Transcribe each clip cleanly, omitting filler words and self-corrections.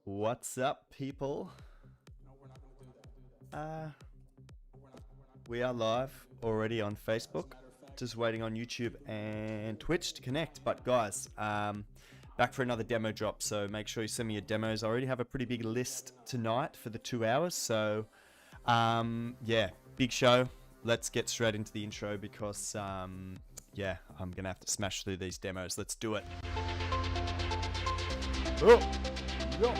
What's up, people? We are live already on Facebook, just waiting on YouTube and Twitch to connect. But guys, back for another demo drop, so make sure you send me your demos. I already have a pretty big list tonight for the 2 hours, so yeah, big show. Let's get straight into the intro because yeah, I'm gonna have to smash through these demos. Let's do it. Oh, yeah.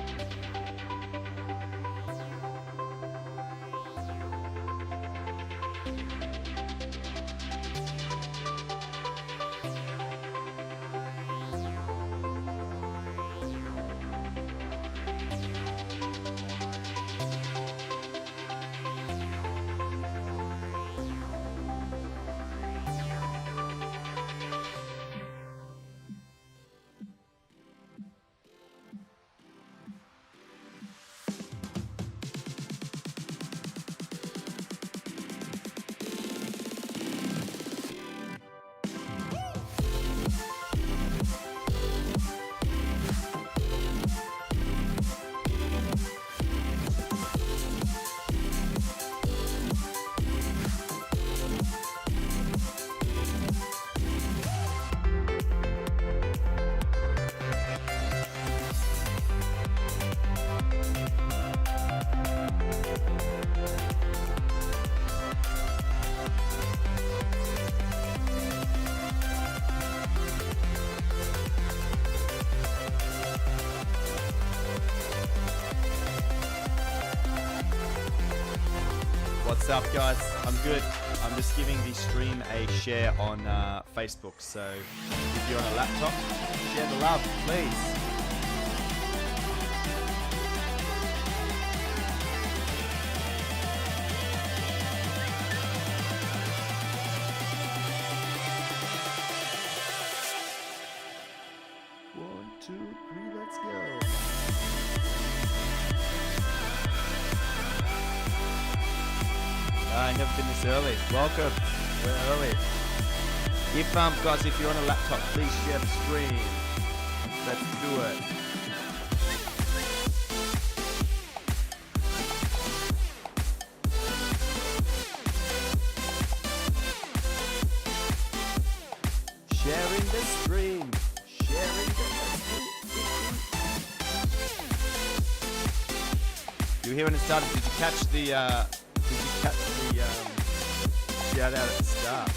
What's up, guys? I'm good. I'm just giving the stream a share on Facebook, so if you're on a laptop, share the love, please. One, two, three, let's go. I've never been this early. Welcome. We're early. If guys, if you're on a laptop, please share the stream. Let's do it. Sharing the stream. Sharing the stream. You were here when it started. Did you catch the shout out at the start?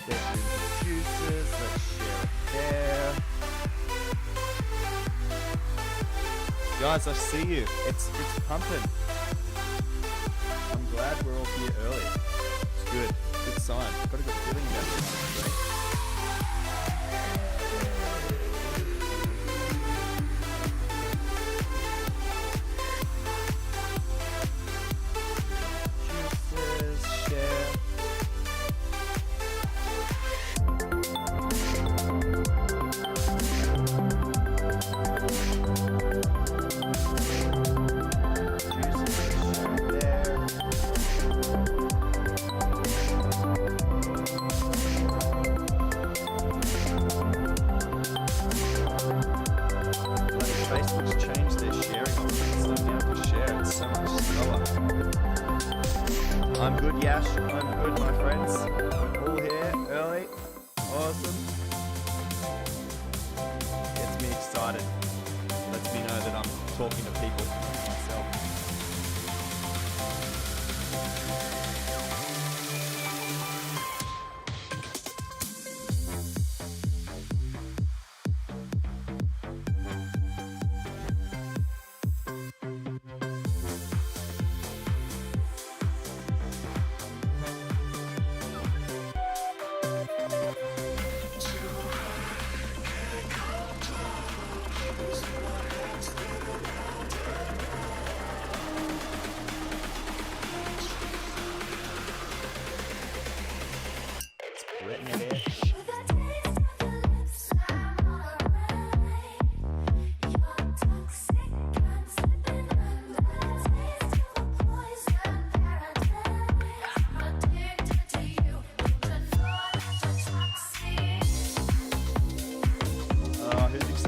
Bedroom producers, let's share it there. Guys, I see you. It's pumping. I'm glad we're all here early. It's good. Good sign. Got a good feeling about this, right? I'm good, Yash. I'm good, my friends. We're all here early. Awesome. Gets me excited. Lets me know that I'm talking to people myself.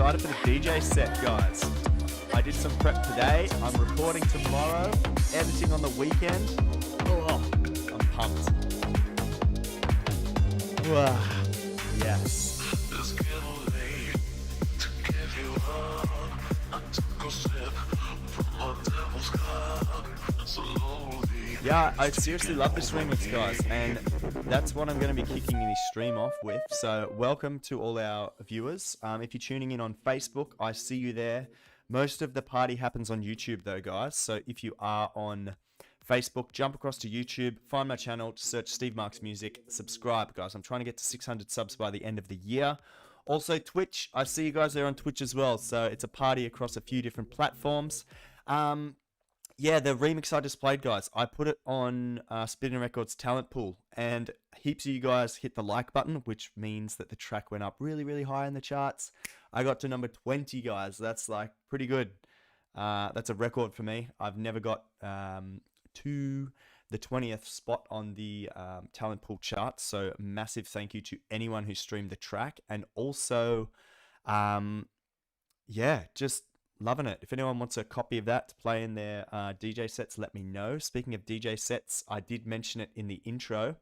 excited for the DJ set, guys. I did some prep today. I'm recording tomorrow, editing on the weekend. Oh, I'm pumped. Wow. Yes. Yeah, I seriously love this remix, guys, and that's what I'm going to be kicking this stream off with. So welcome to all our viewers. If you're tuning in on Facebook, I see you there. Most of the party happens on YouTube though, guys. So if you are on Facebook, jump across to YouTube, find my channel, search Steve Marks Music, subscribe, guys. I'm trying to get to 600 subs by the end of the year. Also Twitch, I see you guys there on Twitch as well. So it's a party across a few different platforms. Yeah, the remix I just played, guys, I put it on Spinning Records talent pool, and heaps of you guys hit the like button, which means that the track went up really, really high in the charts. I got to number 20, guys. That's like pretty good. That's a record for me. I've never got to the 20th spot on the talent pool chart. So massive thank you to anyone who streamed the track, and also, yeah, just loving it. If anyone wants a copy of that to play in their DJ sets, let me know. Speaking of DJ sets, I did mention it in the intro.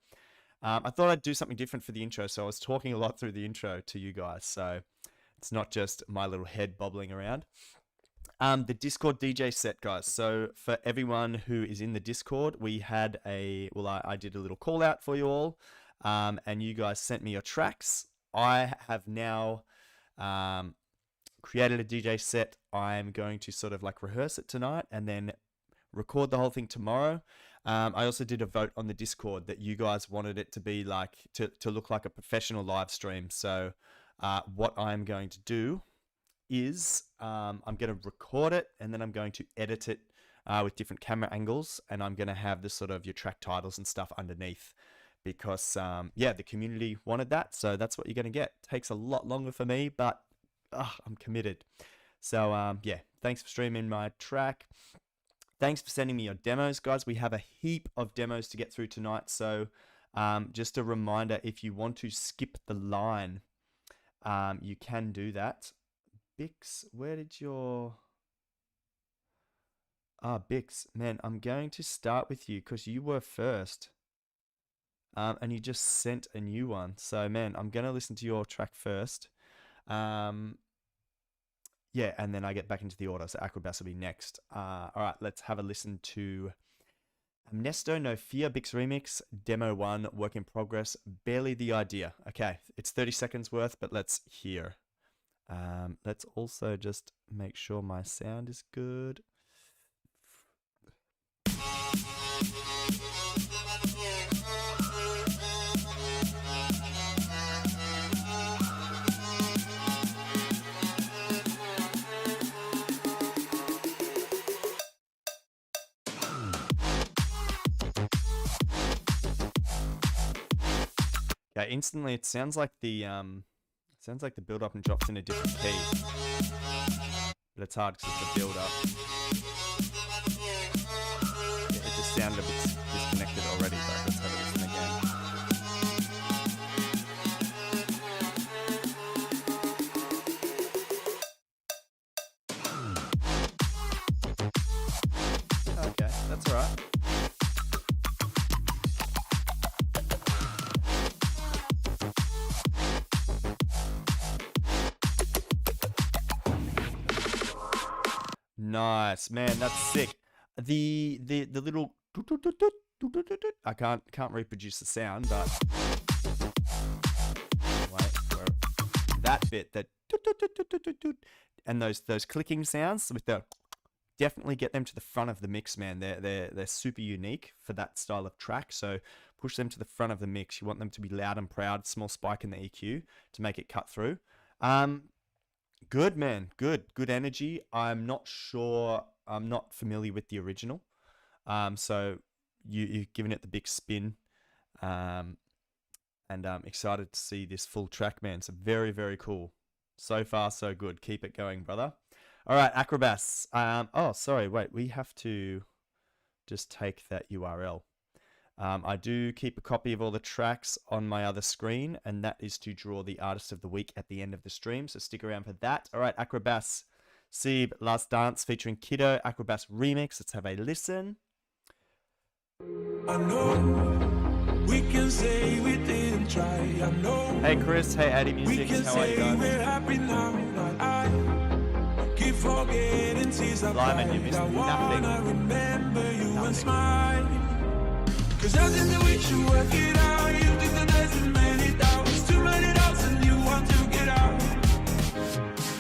I thought I'd do something different for the intro, so I was talking a lot through the intro to you guys, so it's not just my little head bobbling around. The Discord DJ set, guys. So for everyone who is in the Discord, we had I did a little call out for you all, and you guys sent me your tracks. I have now created a DJ set. I'm going to sort of like rehearse it tonight and then record the whole thing tomorrow. I also did a vote on the Discord that you guys wanted it to be like, to look like a professional live stream. So what I'm going to do is I'm going to record it and then I'm going to edit it with different camera angles, and I'm going to have the sort of your track titles and stuff underneath, because yeah, the community wanted that. So that's what you're going to get. Takes a lot longer for me, but I'm committed. So yeah, thanks for streaming my track. Thanks for sending me your demos, guys. We have a heap of demos to get through tonight. So just a reminder, if you want to skip the line, you can do that. Bix, where did your... Bix, man, I'm going to start with you because you were first. And you just sent a new one. So, man, I'm going to listen to your track first. Yeah, and then I get back into the order, so Acrobats will be next. All right, let's have a listen to Amnesto No Fear Bix Remix, Demo 1, Work in Progress, Barely the Idea. Okay, it's 30 seconds worth, but let's hear. Let's also just make sure my sound is good. Yeah, instantly it sounds like the build up and drops in a different key, but it's hard because it's a build up. Yeah, it just sounded a bit disconnected already, but let's have a listen again. Okay, that's all right. Nice, man, that's sick. The little I can't reproduce the sound, but wait, that bit, that and those clicking sounds with the, definitely get them to the front of the mix, man. They're super unique for that style of track. So push them to the front of the mix. You want them to be loud and proud, small spike in the EQ to make it cut through. Good, man. Good energy. I'm not sure. I'm not familiar with the original. So you've given it the big spin. And I'm excited to see this full track, man. So very, very cool. So far, so good. Keep it going, brother. All right, Acrobats. Oh, sorry. Wait, we have to just take that URL. I do keep a copy of all the tracks on my other screen, and that is to draw the artist of the week at the end of the stream, so stick around for that. All right, Acrobass, Sieb, Last Dance featuring Kiddo, Acrobass remix. Let's have a listen. I know we can say we didn't try. I know. Hey Chris, hey Addy Music, how are you guys? We're happy now. I keep forgetting tears I Lyman, you missed nothing. I remember you and smile. Cause I think that we should work it out. You think that there's too many doubts, too many doubts, and you want to get out.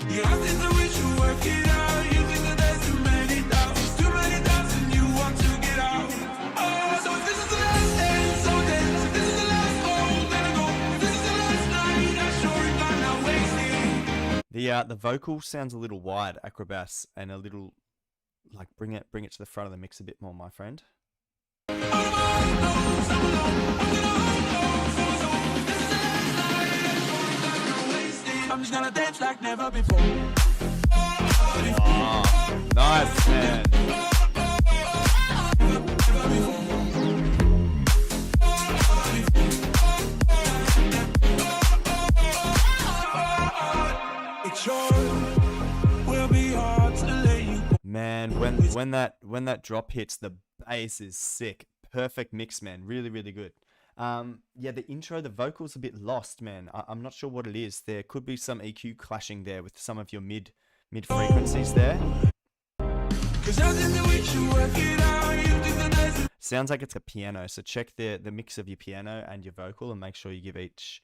Yeah, I think that we should work it out. You think that there's too many doubts, and you want to get out. Oh, so if this is the last day, so then, if this is the last hole, let it go. If this is the last night, I sure it got not wasted. The vocal sounds a little wide, Acrobass, and a little like bring it to the front of the mix a bit more, my friend. I'm just gonna dance like never before. Oh, nice, man. Man, when that drop hits, the bass is sick. Perfect mix, man. Really, really good. Yeah, the intro, the vocal's a bit lost, man. I'm not sure what it is. There could be some EQ clashing there with some of your mid frequencies there. Sounds like it's a piano, so check the mix of your piano and your vocal and make sure you give each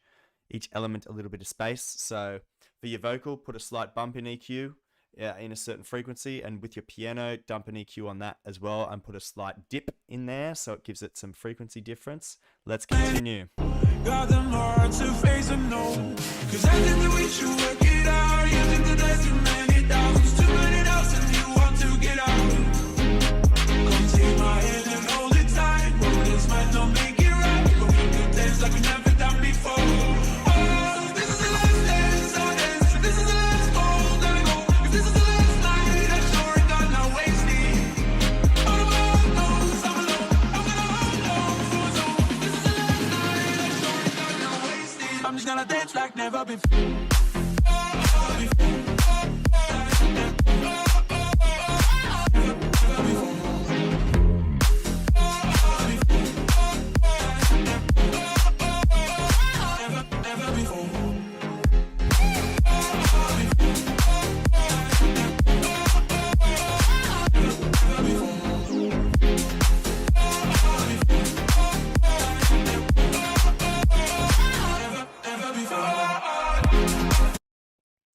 element a little bit of space. So for your vocal, put a slight bump in EQ in a certain frequency, and with your piano, dump an EQ on that as well and put a slight dip in there so it gives it some frequency difference. Let's continue. Got them hard to face and know. Cause I think that we should work it out. You think that there's too many doubts, and you want to get out. Come take my hand and hold it tight. Well, this might not make it right, but we could dance like we never done before. Oh, this is the last dance, so dance. This is the last hole, gotta go. If this is the last night, I'm sure it got not wasted. All of my knows I'm alone. I'm gonna hold on for so. This is the last night, I'm sure it got not wasted. I'm just gonna dance like never before.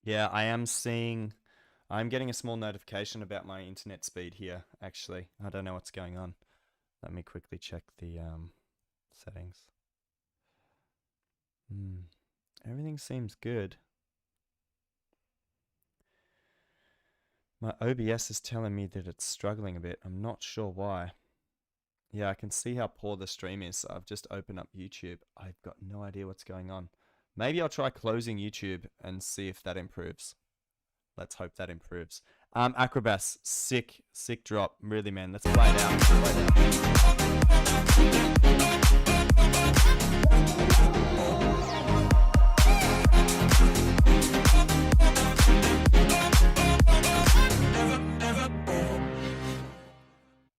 Yeah, I'm getting a small notification about my internet speed here, actually. I don't know what's going on. Let me quickly check the settings. Everything seems good. My OBS is telling me that it's struggling a bit. I'm not sure why. Yeah, I can see how poor the stream is. So I've just opened up YouTube. I've got no idea what's going on. Maybe I'll try closing YouTube and see if that improves. Let's hope that improves. Acrobass, sick drop. Really, man. Let's play it out.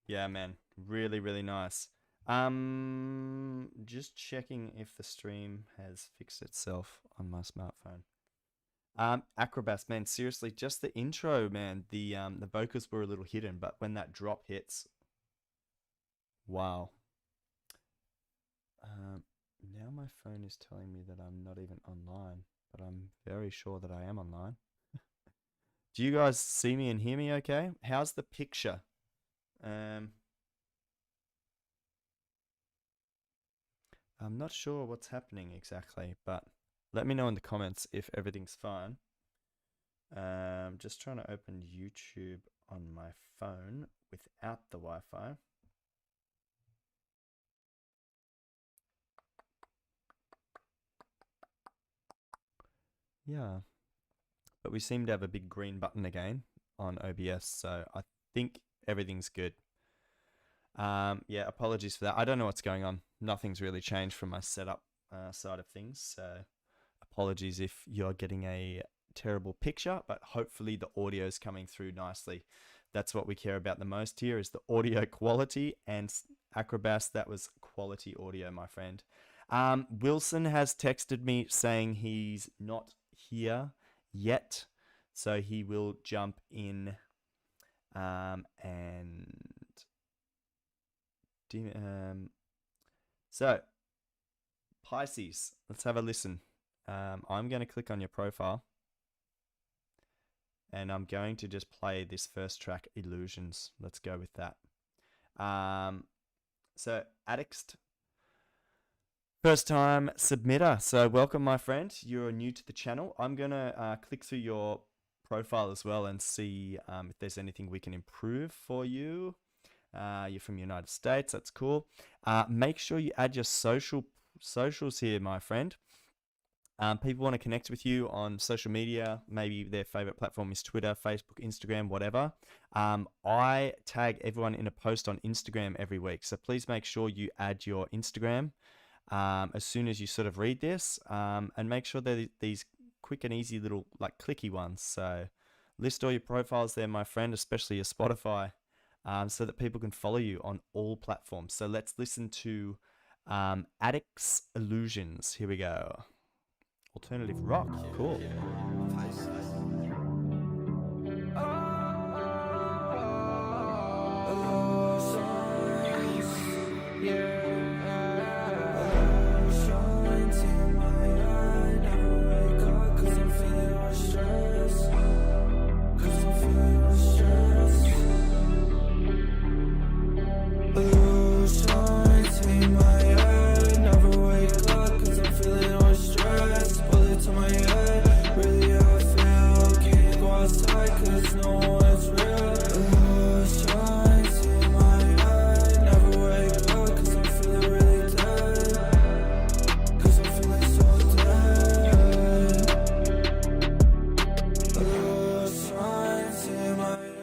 Yeah, man. Really, really nice. Just checking if the stream has fixed itself on my smartphone. Acrobass, man, seriously, just the intro, man. The vocals were a little hidden, but when that drop hits, wow. Now my phone is telling me that I'm not even online, but I'm very sure that I am online. Do you guys see me and hear me okay? How's the picture? I'm not sure what's happening exactly, but let me know in the comments if everything's fine. Just trying to open YouTube on my phone without the Wi-Fi. Yeah, but we seem to have a big green button again on OBS, so I think everything's good. Yeah, apologies for that. I don't know what's going on. Nothing's really changed from my setup side of things. So apologies if you're getting a terrible picture, but hopefully the audio is coming through nicely. That's what we care about the most here, is the audio quality, and Acrobas, that was quality audio, my friend. Wilson has texted me saying he's not here yet, so he will jump in so Pisces, let's have a listen. I'm going to click on your profile, and I'm going to just play this first track, Illusions. Let's go with that. So Addict, first time submitter. So welcome, my friend. You're new to the channel. I'm going to click through your profile as well and see if there's anything we can improve for you. You're from the United States. That's cool. Make sure you add your socials here, my friend. People want to connect with you on social media. Maybe their favorite platform is Twitter, Facebook, Instagram, whatever. I tag everyone in a post on Instagram every week. So please make sure you add your Instagram as soon as you sort of read this, and make sure they're these quick and easy little like clicky ones. So list all your profiles there, my friend, especially your Spotify, so that people can follow you on all platforms. So let's listen to Addict's Illusions. Here we go. Alternative rock, cool.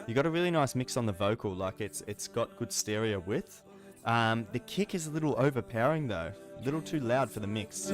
You got a really nice mix on the vocal, like it's got good stereo width. The kick is a little overpowering though, a little too loud for the mix.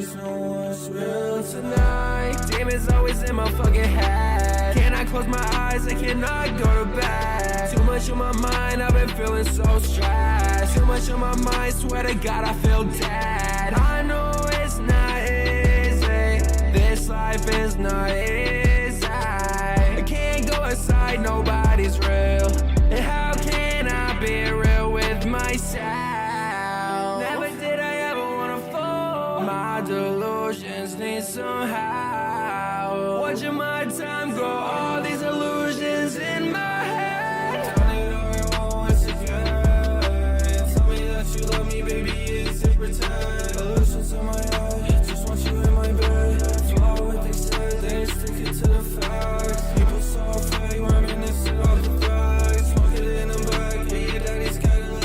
Demons always in my fucking head. Can I close my eyes? I cannot go to bed. Too much on my mind, I've been feeling so stressed. Too much on my mind, swear to God I feel dead. I know it's not easy, this life is not easy. I can't go outside, nobody's real. And how can I be real with myself? Never did I ever wanna fall. My delusions need some help. Watching my time go, all these illusions in my head. Tell me all you want, it's again. Tell me that you love me, baby, is it pretend? Illusions in my head, just want you in my bed. Follow what they said, they ain't sticking to the facts. People so fake, reminiscing of the facts. Smoke it in the back, yeah, your daddy's Cadillac.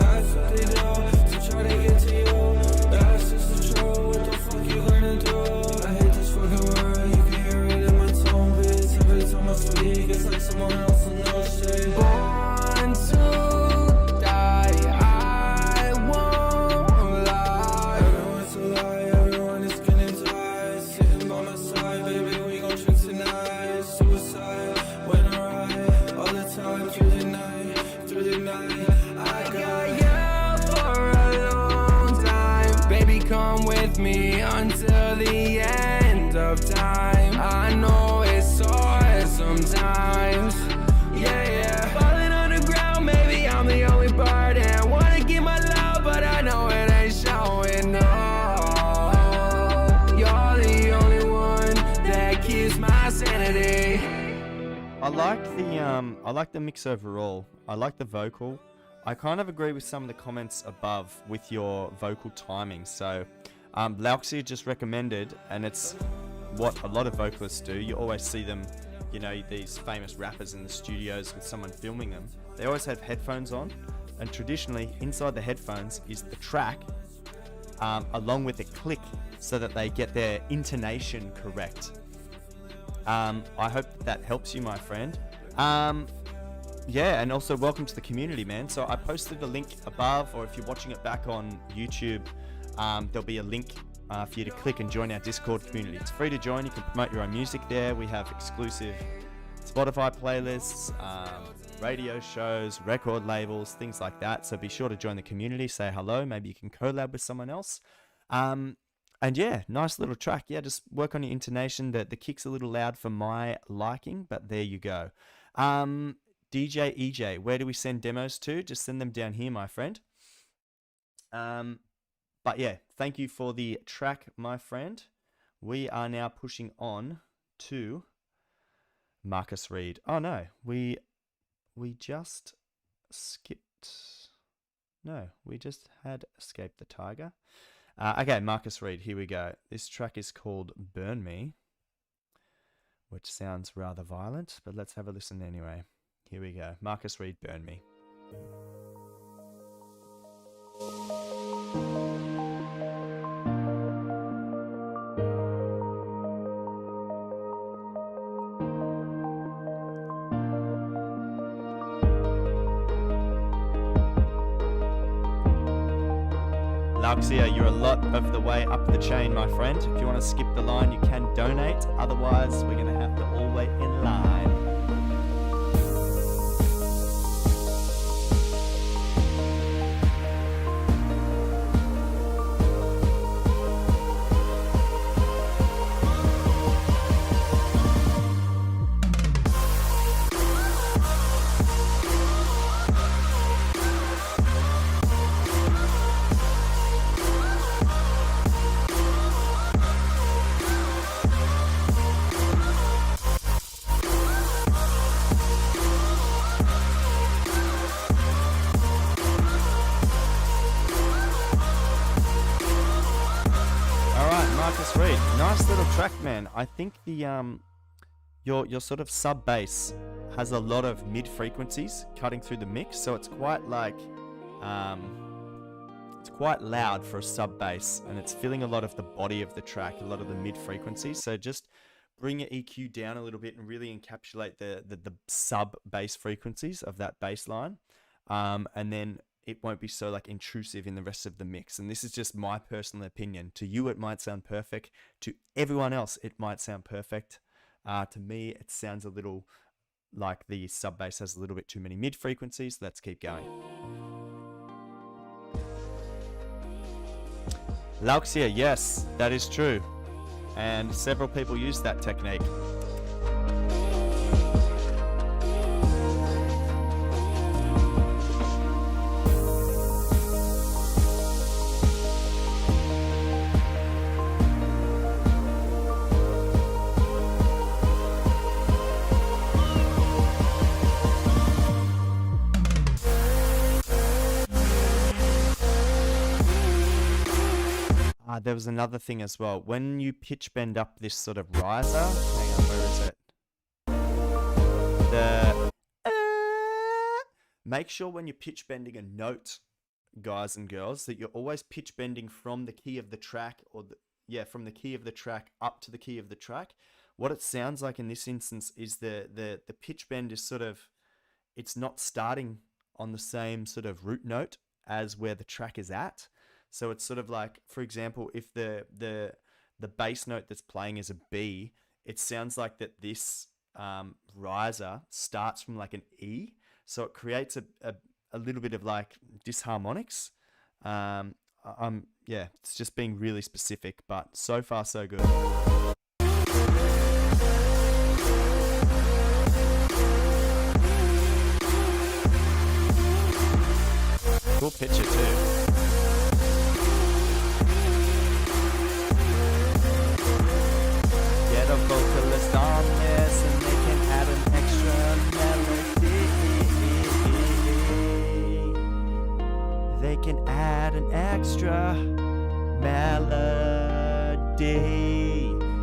That's what they do, to try to get to you. That's just the truth, what the fuck you gonna do? I hate this fucking word, you can hear it in my tone, bitch. Every time I speak, it's like someone else who knows shit. Born to die, I won't lie. Everyone's a lie, everyone is gonna die. Sitting by my side, baby, we gon' drink tonight. Suicide, when I ride, all the time through the night, through the night. I got you for a long time. Baby, come with me until the end of time. I know it's hard sometimes. Yeah, yeah. Falling on the ground, maybe I'm the only part. And I wanna give my love, but I know it ain't showing. No, you're the only one that keeps my sanity. I like the mix overall. I like the vocal. I kind of agree with some of the comments above with your vocal timing. So Lauxia just recommended, and it's what a lot of vocalists do. You always see them, you know, these famous rappers in the studios with someone filming them. They always have headphones on, and traditionally inside the headphones is the track along with a click so that they get their intonation correct. I hope that helps you, my friend. yeah, and also welcome to the community, man. So I posted a link above, or if you're watching it back on YouTube, there'll be a link for you to click and join our Discord community. It's free to join. You can promote your own music there. We have exclusive Spotify playlists, radio shows, record labels, things like that. So be sure to join the community, say hello. Maybe you can collab with someone else. And yeah, nice little track. Yeah, just work on your intonation. The kick's a little loud for my liking, but there you go. DJ EJ, where do we send demos to? Just send them down here, my friend. But yeah, thank you for the track, my friend. We are now pushing on to Marcus Reed. Oh no, we just skipped. No, we just had Escape the Tiger. Okay, Marcus Reed, here we go. This track is called Burn Me, which sounds rather violent, but let's have a listen anyway. Here we go. Marcus Reed, Burn Me. Lauxia, you're a lot of the way up the chain, my friend. If you want to skip the line, you can donate. Otherwise, we're going to have to all wait in line. Nice little track, man. I think the your sort of sub bass has a lot of mid frequencies cutting through the mix, so it's quite like it's quite loud for a sub bass, and it's filling a lot of the body of the track, a lot of the mid frequencies. So just bring your EQ down a little bit and really encapsulate the sub bass frequencies of that bass line, and then it won't be so like intrusive in the rest of the mix. And this is just my personal opinion. To you, it might sound perfect. To everyone else, it might sound perfect. To me, it sounds a little like the sub bass has a little bit too many mid frequencies. Let's keep going. Lauxia, yes, that is true. And several people use that technique. There was another thing as well. When you pitch bend up this sort of riser, hang on, where is it? Make sure when you're pitch bending a note, guys and girls, that you're always pitch bending from the key of the track, or from the key of the track up to the key of the track. What it sounds like in this instance is the pitch bend is sort of, it's not starting on the same sort of root note as where the track is at. So it's sort of like, for example, if the bass note that's playing is a B, it sounds like that this riser starts from like an E. So it creates a little bit of like disharmonics. It's just being really specific, but so far so good. Cool picture too. Get a vocalist on this and they can add an extra melody. They can add an extra melody.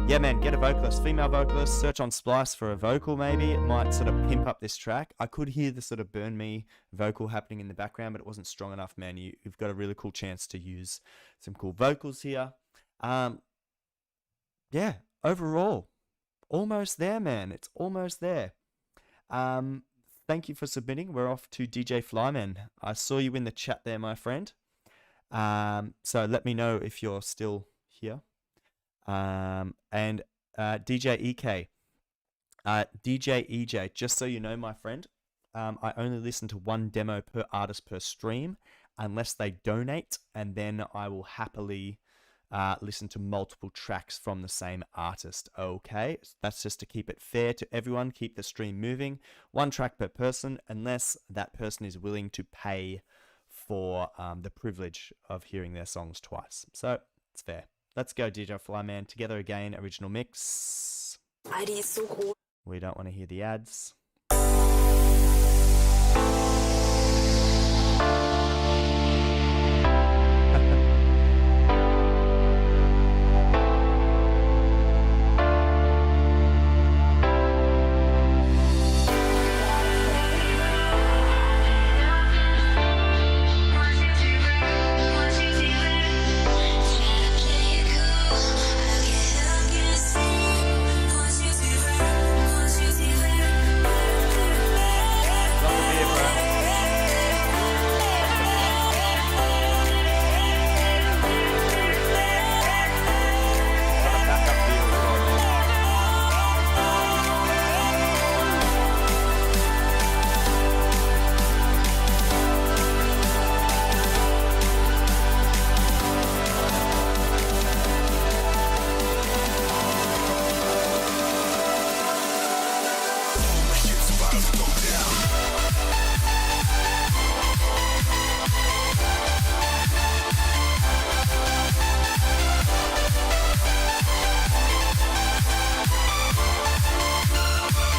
Yeah, man, get a vocalist, female vocalist. Search on Splice for a vocal maybe. It might sort of pimp up this track. I could hear the sort of Burn Me vocal happening in the background, but it wasn't strong enough, man. You've got a really cool chance to use some cool vocals here. Yeah, overall, almost there, man. It's almost there. thank you for submitting. We're off to DJ Flyman. I saw you in the chat there, my friend. So let me know if you're still here. And DJ EK. DJ EJ, just so you know, my friend, I only listen to one demo per artist per stream unless they donate, and then I will happily listen to multiple tracks from the same artist. Okay, that's just to keep it fair to everyone, keep the stream moving. One track per person, unless that person is willing to pay for the privilege of hearing their songs twice. So it's fair. Let's go, DJ Flyman. Together again, original mix. ID is so cool. We don't want to hear the ads.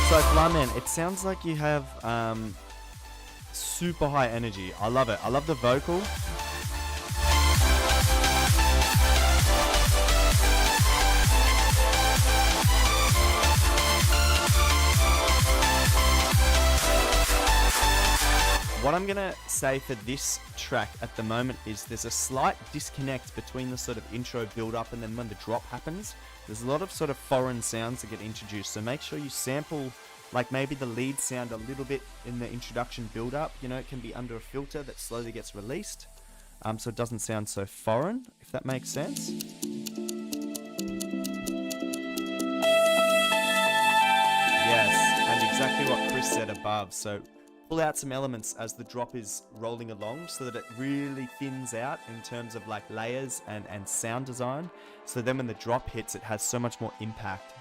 So Flyman, it sounds like you have super high energy. I love it. I love the vocal. What I'm gonna say for this track at the moment is there's a slight disconnect between the sort of intro build up and then when the drop happens. There's a lot of sort of foreign sounds that get introduced, so make sure you sample like maybe the lead sound a little bit in the introduction build up. You know, it can be under a filter that slowly gets released, so it doesn't sound so foreign, if that makes sense. Yes, and exactly what Chris said above. So pull out some elements as the drop is rolling along so that it really thins out in terms of like layers and sound design. So then when the drop hits, it has so much more impact.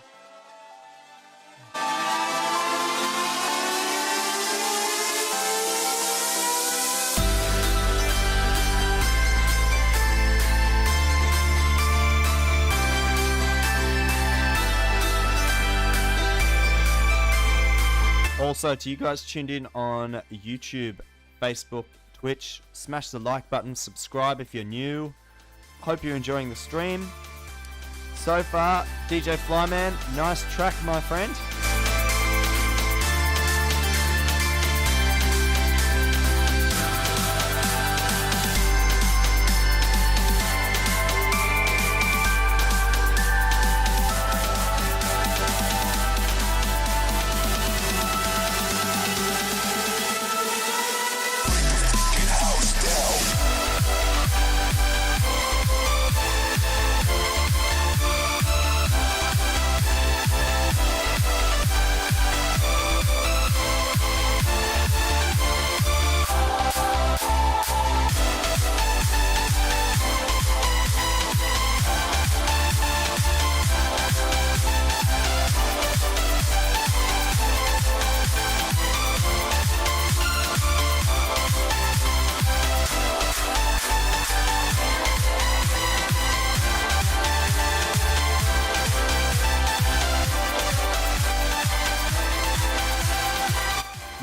Also, to you guys tuned in on YouTube, Facebook, Twitch, smash the like button, subscribe if you're new. Hope you're enjoying the stream. So far, DJ Flyman, nice track, my friend.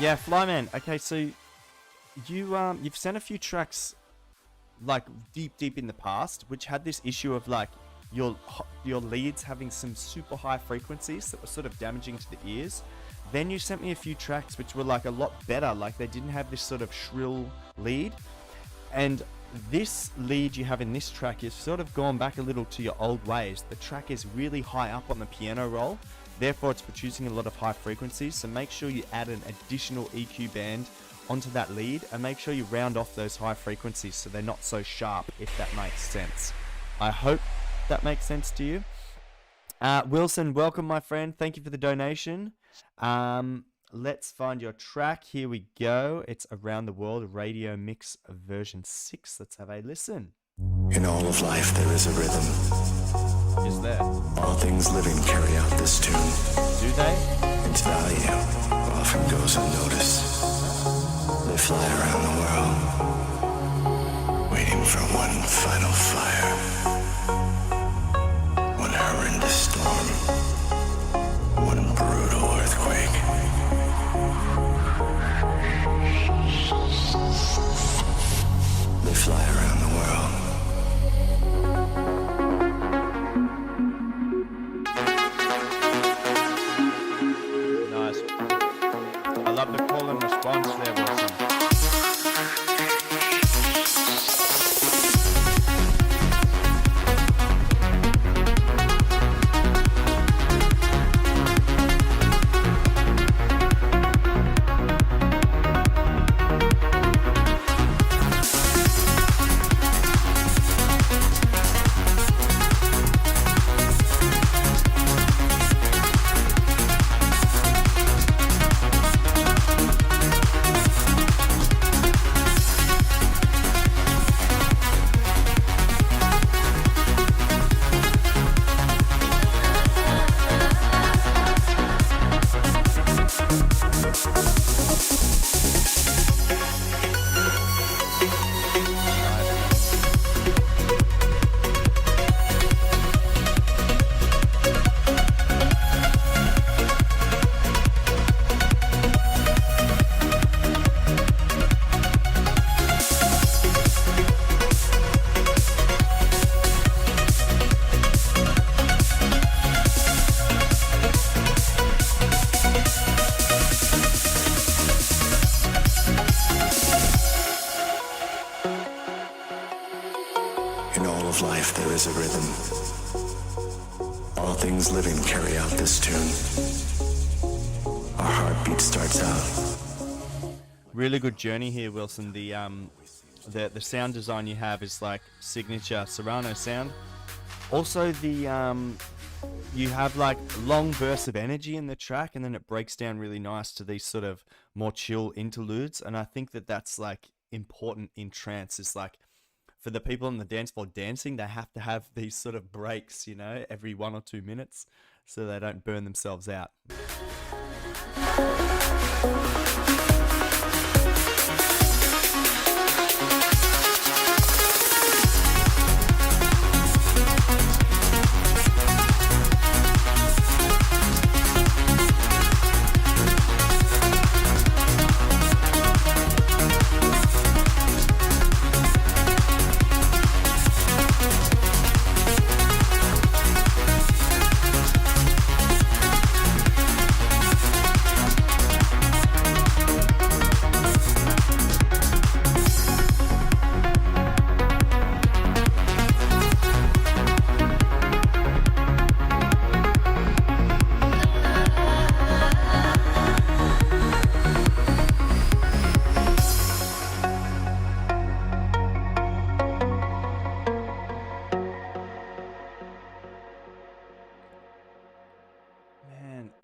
Yeah, Flyman. Okay, so you've sent a few tracks like deep in the past, which had this issue of like your leads having some super high frequencies that were sort of damaging to the ears. Then you sent me a few tracks which were like a lot better, like they didn't have this sort of shrill lead. And this lead you have in this track is sort of gone back a little to your old ways. The track is really high up on the piano roll. Therefore, it's producing a lot of high frequencies. So make sure you add an additional EQ band onto that lead, and make sure you round off those high frequencies so they're not so sharp, if that makes sense. I hope that makes sense to you. Wilson, welcome, my friend. Thank you for the donation. Let's find your track. Here we go. It's Around the World Radio Mix version 6. Let's have a listen. In all of life there is a rhythm. Is there? All things living carry out this tune. Do they? Its value often goes unnoticed. They fly around the world, waiting for one final fire, one horrendous storm, one brutal earthquake. They fly around the world. Nice. I love the call and response there, Wilson. In all of life there is a rhythm. All things living carry out this tune. Our heartbeat starts out. Really good journey here, Wilson. The sound design you have is like signature Serrano sound. Also, you have like long bursts of energy in the track, and then it breaks down really nice to these sort of more chill interludes. And I think that that's like important in trance. Is like, for the people on the dance floor dancing, they have to have these sort of breaks, you know, every 1 or 2 minutes, so they don't burn themselves out.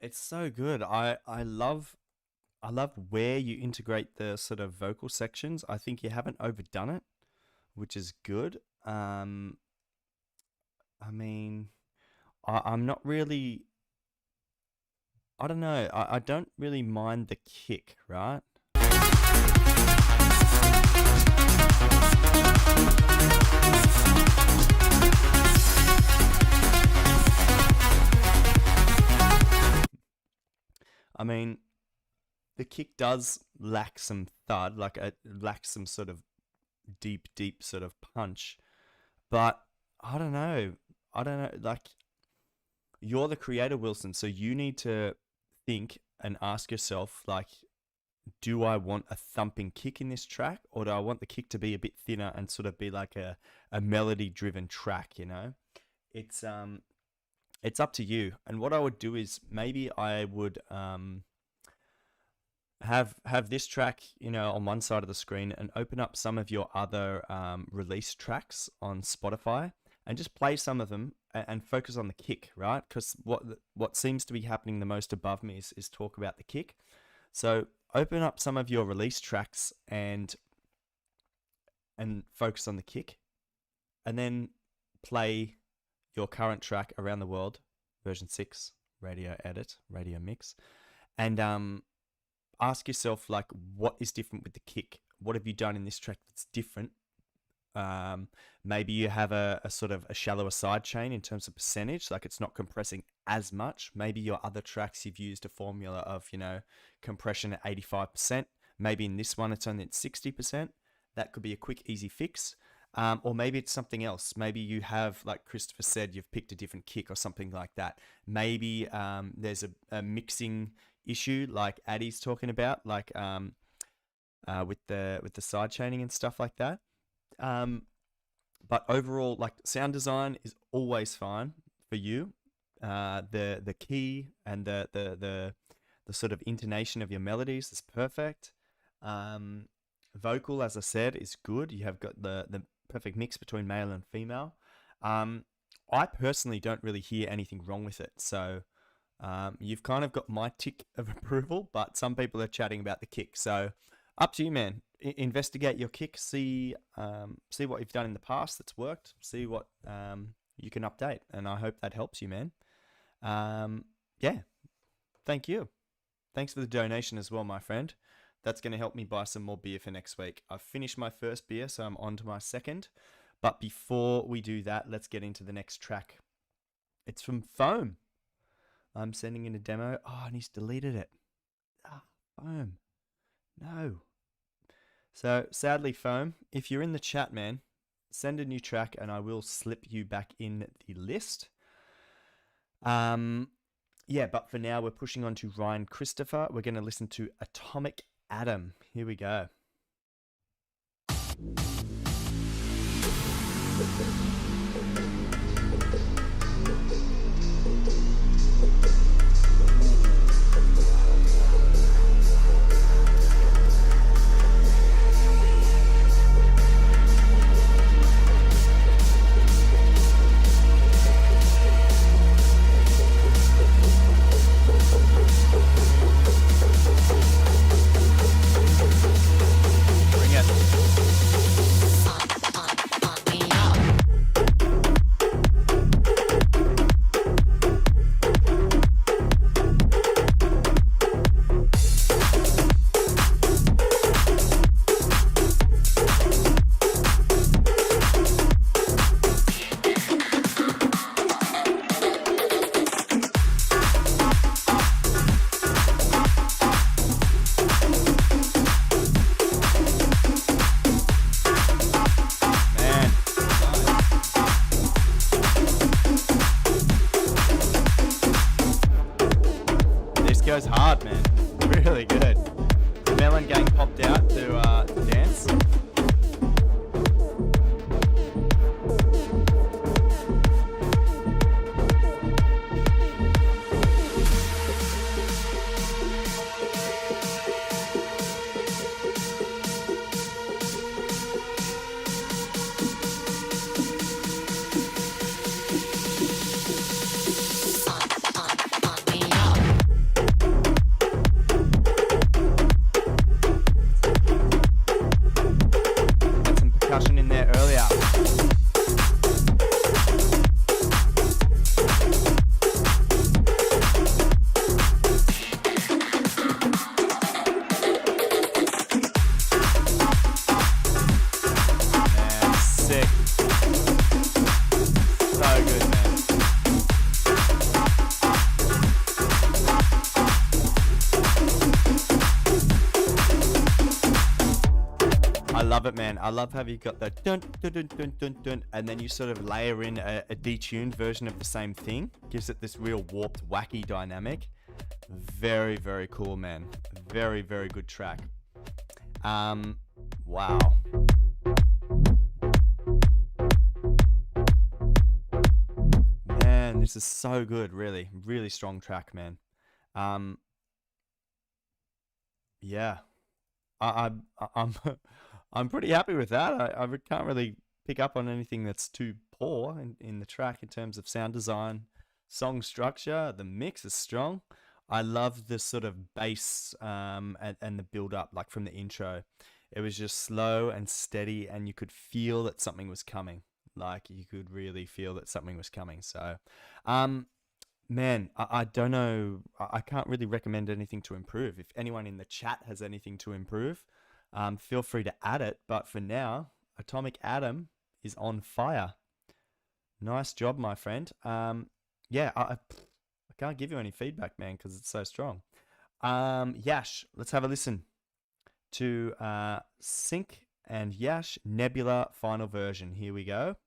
It's so good. I love where you integrate the sort of vocal sections. I think you haven't overdone it, which is good. I mean, I'm not really, I don't know. I don't really mind the kick, right? I mean, the kick does lack some thud, like it lacks some sort of deep sort of punch. But I don't know. Like, you're the creator, Wilson, so you need to think and ask yourself, like, do I want a thumping kick in this track, or do I want the kick to be a bit thinner and sort of be like a melody driven track, you know? It's it's up to you. And what I would do is maybe I would have this track, you know, on one side of the screen, and open up some of your other release tracks on Spotify and just play some of them and focus on the kick, right? Because what seems to be happening the most above me is talk about the kick. So open up some of your release tracks and focus on the kick, and then play your current track, Around the World, version 6, radio edit, radio mix, and ask yourself, like, what is different with the kick? What have you done in this track that's different? Maybe you have a sort of a shallower side chain in terms of percentage, like it's not compressing as much. Maybe your other tracks you've used a formula of, you know, compression at 85%. Maybe in this one it's only at 60%. That could be a quick, easy fix. Or maybe it's something else. Maybe you have, like Christopher said, you've picked a different kick or something like that. Maybe there's a mixing issue like Addy's talking about, like with the side chaining and stuff like that. But overall, like, sound design is always fine for you. The key and the sort of intonation of your melodies is perfect. Vocal, as I said, is good. You have got the perfect mix between male and female. I personally don't really hear anything wrong with it. So you've kind of got my tick of approval, but some people are chatting about the kick. So up to you, man. Investigate your kick. See what you've done in the past that's worked. See what you can update. And I hope that helps you, man. Yeah. Thank you. Thanks for the donation as well, my friend. That's going to help me buy some more beer for next week. I've finished my first beer, so I'm on to my second. But before we do that, let's get into the next track. It's from Foam. I'm sending in a demo. Oh, and he's deleted it. Foam. No. So, sadly, Foam, if you're in the chat, man, send a new track and I will slip you back in the list. Yeah, but for now, we're pushing on to Ryan Christopher. We're going to listen to Atomic Atom. Here we go. Goes hard, man. Really good. The Melon Gang popped out to dance. In there earlier. Man, sick. So good, man. I love it, man. I love how you got the dun dun dun dun dun dun, and then you sort of layer in a detuned version of the same thing. Gives it this real warped, wacky dynamic. Very, very cool, man. Very, very good track. Wow. Man, This is so good, really, really strong track, man. Um, yeah, I'm I'm pretty happy with that. I can't really pick up on anything that's too poor in the track in terms of sound design, song structure. The mix is strong. I love the sort of bass and the build up, like from the intro. It was just slow and steady, and you could feel that something was coming. Like you could really feel that something was coming. So, man, I don't know. I can't really recommend anything to improve. If anyone in the chat has anything to improve, feel free to add it. But for now, Atomic Atom is on fire. Nice job, my friend. Yeah, I can't give you any feedback, man, because it's so strong. Yash, let's have a listen to Sync and Yash Nebula final version. Here we go.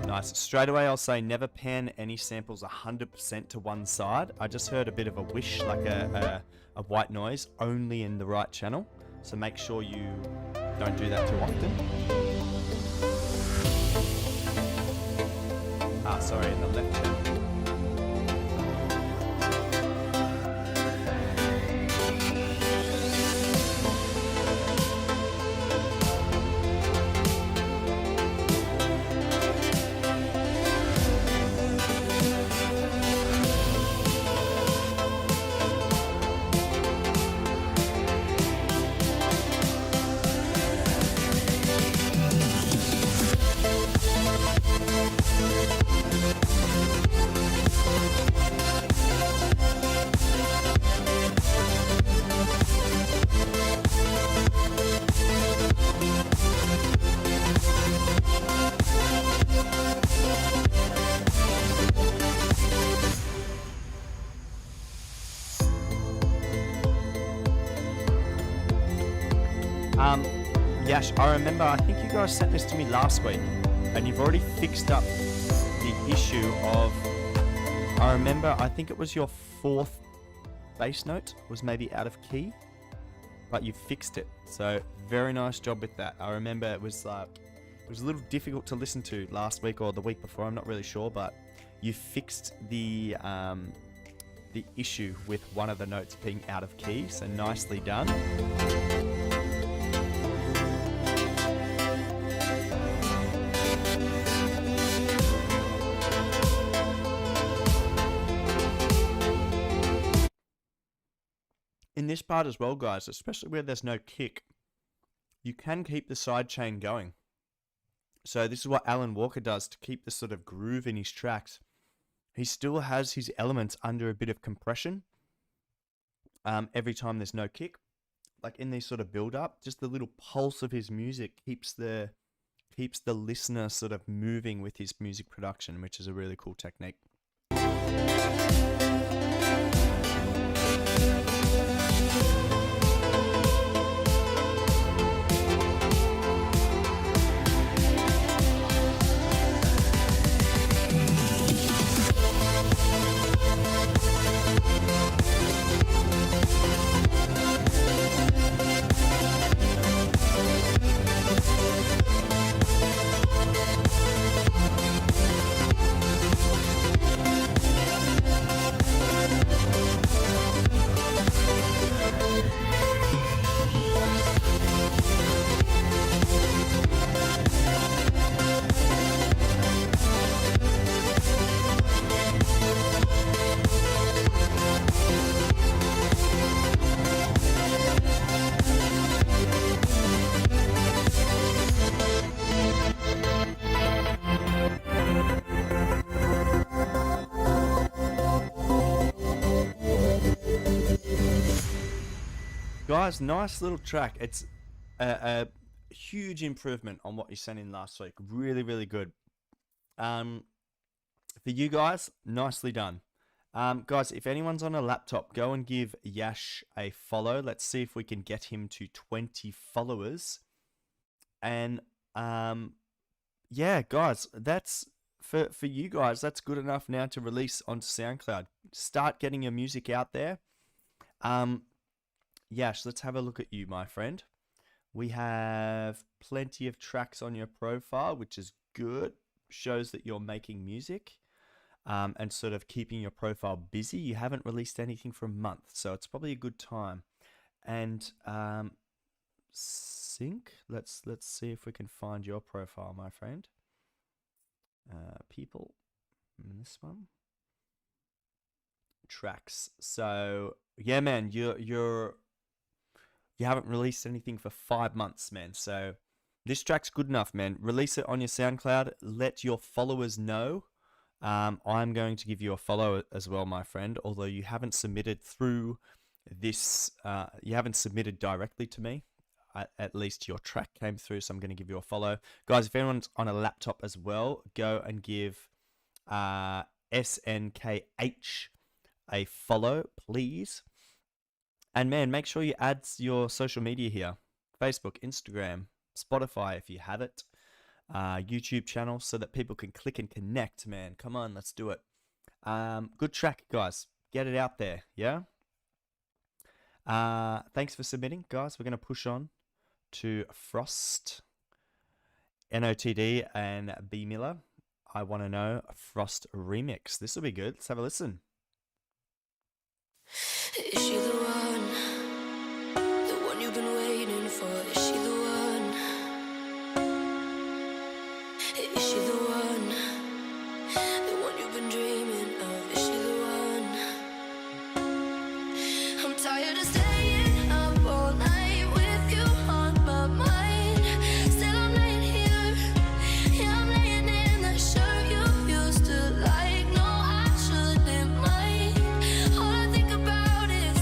Nice. Straight away, I'll say never pan any samples 100% to one side. I just heard a bit of a whish, like a white noise, only in the right channel. So make sure you don't do that too often. Sorry, in the left channel. Yash, I remember, I think you guys sent this to me last week, and you've already fixed up the issue of, I remember, I think it was your fourth bass note was maybe out of key, but you fixed it. So very nice job with that. I remember it was a little difficult to listen to last week or the week before, I'm not really sure, but you fixed the issue with one of the notes being out of key, so nicely done. In this part as well, guys, especially where there's no kick, you can keep the side chain going. So this is what Alan Walker does to keep the sort of groove in his tracks. He still has his elements under a bit of compression every time there's no kick. Like in these sort of build up, just the little pulse of his music keeps the listener sort of moving with his music production, which is a really cool technique. Guys, nice little track. It's a huge improvement on what you sent in last week. Really, really good. For you guys, nicely done. Guys, if anyone's on a laptop, go and give Yash a follow. Let's see if we can get him to 20 followers. And yeah, guys, that's for you guys, that's good enough now to release onto SoundCloud. Start getting your music out there. Yash, let's have a look at you, my friend. We have plenty of tracks on your profile, which is good. Shows that you're making music and sort of keeping your profile busy. You haven't released anything for a month, so it's probably a good time. And sync. Let's see if we can find your profile, my friend. People, this one. Tracks. So yeah, man, you haven't released anything for 5 months, man. So this track's good enough, man. Release it on your SoundCloud. Let your followers know. I'm going to give you a follow as well, my friend. Although you haven't submitted through this, you haven't submitted directly to me. At least your track came through, so I'm going to give you a follow. Guys, if anyone's on a laptop as well, go and give SNKH a follow, please. And man, make sure you add your social media here. Facebook, Instagram, Spotify if you have it. YouTube channel so that people can click and connect, man. Come on, let's do it. Good track, guys. Get it out there, yeah? Thanks for submitting, guys. We're going to push on to Frost, NOTD, and B Miller. I Want to Know, Frost remix. This will be good. Let's have a listen. Is she the one you've been waiting for? Is she the one? Is she the one you've been dreaming of? Is she the one? I'm tired of staying up all night with you on my mind. Still I'm laying here, yeah, I'm laying in that shirt you used to like. No, I shouldn't mind. All I think about is,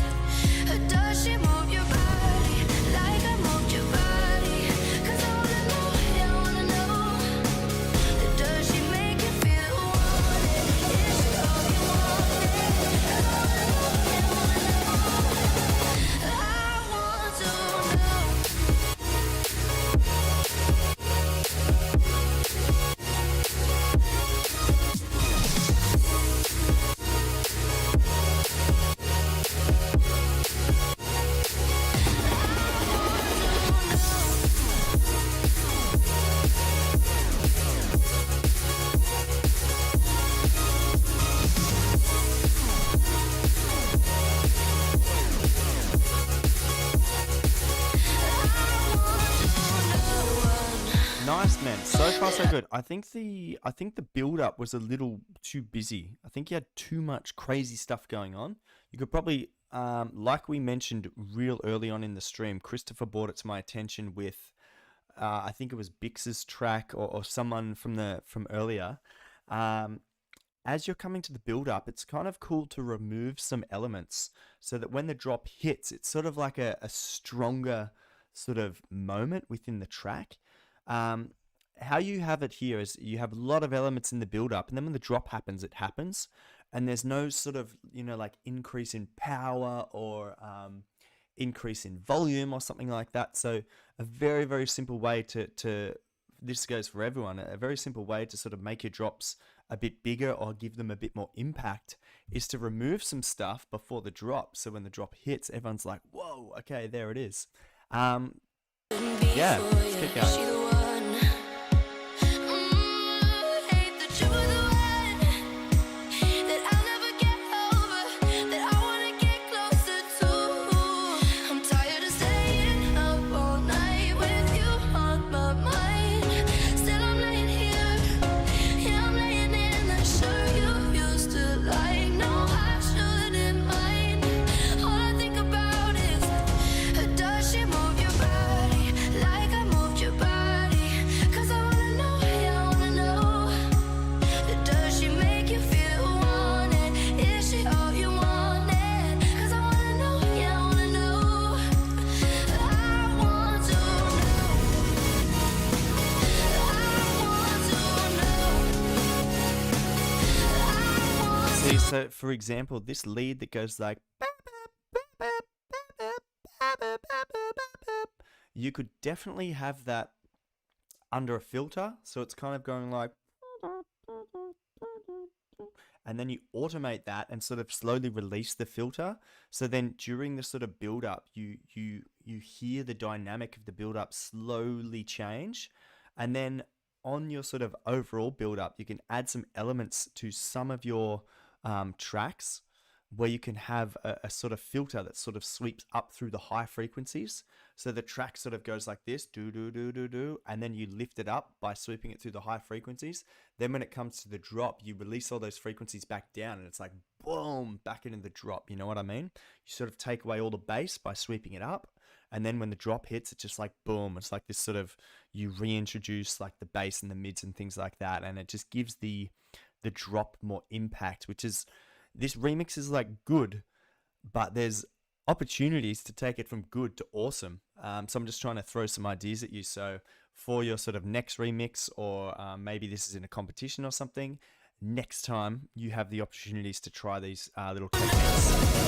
does she move your body like I moved your body? 'Cause I wanna know, yeah, I wanna know. Does she make you feel wanted? Is she all you wanted? I wanna know, yeah, I wanna know. I want to know. Nice, man. So far, so good. I think the build up was a little too busy. I think you had too much crazy stuff going on. You could probably, like we mentioned real early on in the stream, Christopher brought it to my attention with, I think it was Bix's track or someone from earlier. As you're coming to the build up, it's kind of cool to remove some elements so that when the drop hits, it's sort of like a stronger sort of moment within the track. How you have it here is you have a lot of elements in the build up, and then when the drop happens, it happens, and there's no sort of, like increase in power or increase in volume or something like that. So a very, very simple way to this goes for everyone, a very simple way to sort of make your drops a bit bigger or give them a bit more impact is to remove some stuff before the drop. So when the drop hits, everyone's like, whoa, okay, there it is. Yeah, let's keep going. Is she the one? Hate that you were the one that I'll never get over, that I wanna get closer to. I'm tired of staying up all night with you on my mind. Still I'm laying here, yeah, I'm laying in that shirt you used to like. No, I shouldn't mind. All I think about is, does she move your body like I moved your body? 'Cause I wanna know, yeah, I wanna know. Does she make you feel wanted? Is she all you wanted? 'Cause I wanna know, yeah, I wanna know. I want to know. I want to know. See, so for example, this lead that goes like, you could definitely have that under a filter. So it's kind of going like, and then you automate that and sort of slowly release the filter. So then during the sort of build up, you hear the dynamic of the build up slowly change, and then on your sort of overall build up, you can add some elements to some of your tracks, where you can have a sort of filter that sort of sweeps up through the high frequencies. So the track sort of goes like this, do do do do do, and then you lift it up by sweeping it through the high frequencies. Then when it comes to the drop, you release all those frequencies back down, and it's like boom, back into the drop. You know what I mean? You sort of take away all the bass by sweeping it up, and then when the drop hits, it's just like boom. It's like this sort of, you reintroduce like the bass and the mids and things like that, and it just gives the drop more impact, which is, this remix is like good, but there's opportunities to take it from good to awesome. So I'm just trying to throw some ideas at you. So for your sort of next remix, or maybe this is in a competition or something, next time you have the opportunities to try these little techniques.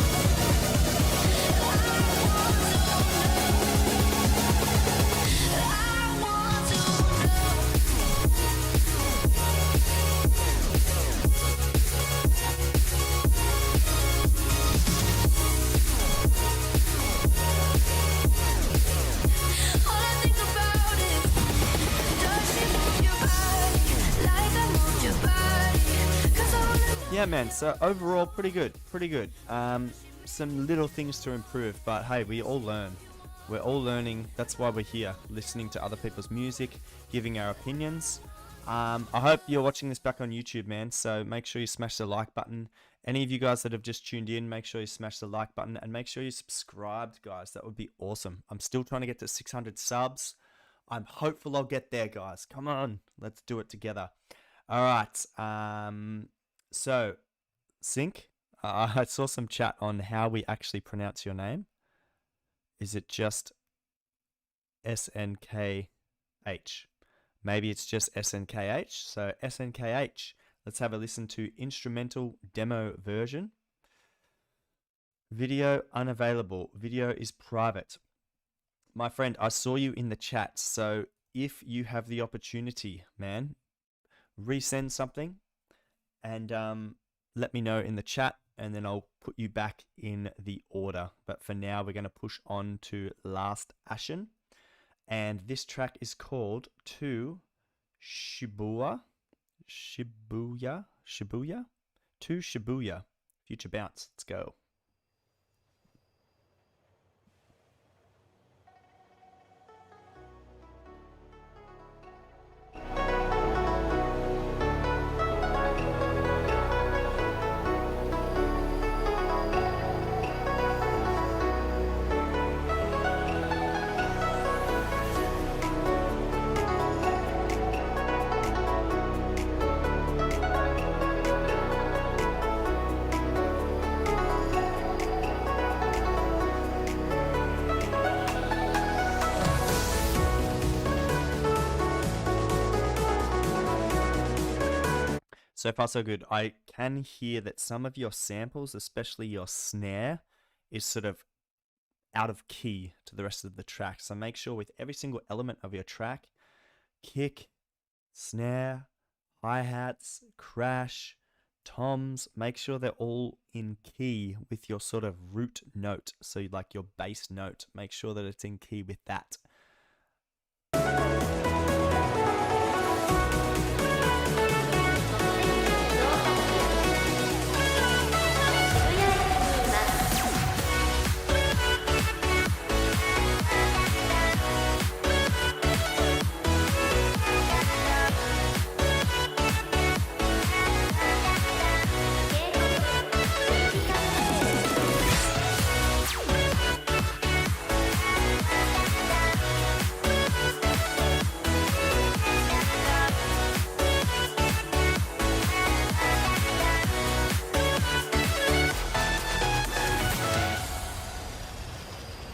Yeah, man, so overall pretty good. Some little things to improve, but hey, we all learn. We're all learning. That's why we're here, listening to other people's music, giving our opinions. I hope you're watching this back on YouTube, man, so make sure you smash the like button. Any of you guys that have just tuned in, make sure you smash the like button, and make sure you subscribed, guys. That would be awesome. I'm still trying to get to 600 subs. I'm hopeful I'll get there, guys. Come on, let's do it together. All right, so, Sync, I saw some chat on how we actually pronounce your name. Is it just SNKH? Maybe it's just SNKH. So, SNKH, let's have a listen to instrumental demo version. Video unavailable. Video is private. My friend, I saw you in the chat. So, if you have the opportunity, man, resend something. And let me know in the chat, and then I'll put you back in the order. But for now, we're going to push on to Last Ashen. And this track is called To Shibuya. To Shibuya. Future Bounce. Let's go. So far, so good. I can hear that some of your samples, especially your snare, is sort of out of key to the rest of the track. So make sure with every single element of your track, kick, snare, hi-hats, crash, toms, make sure they're all in key with your sort of root note. So like your bass note, make sure that it's in key with that.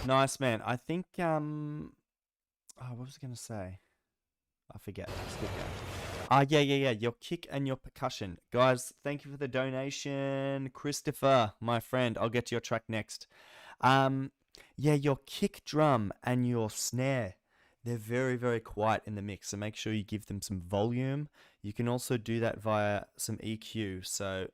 Nice, man. I think, what was I going to say? I forget. Skip that. Yeah. Your kick and your percussion. Guys, thank you for the donation. Christopher, my friend. I'll get to your track next. Yeah, your kick drum and your snare. They're very, very quiet in the mix. So make sure you give them some volume. You can also do that via some EQ. So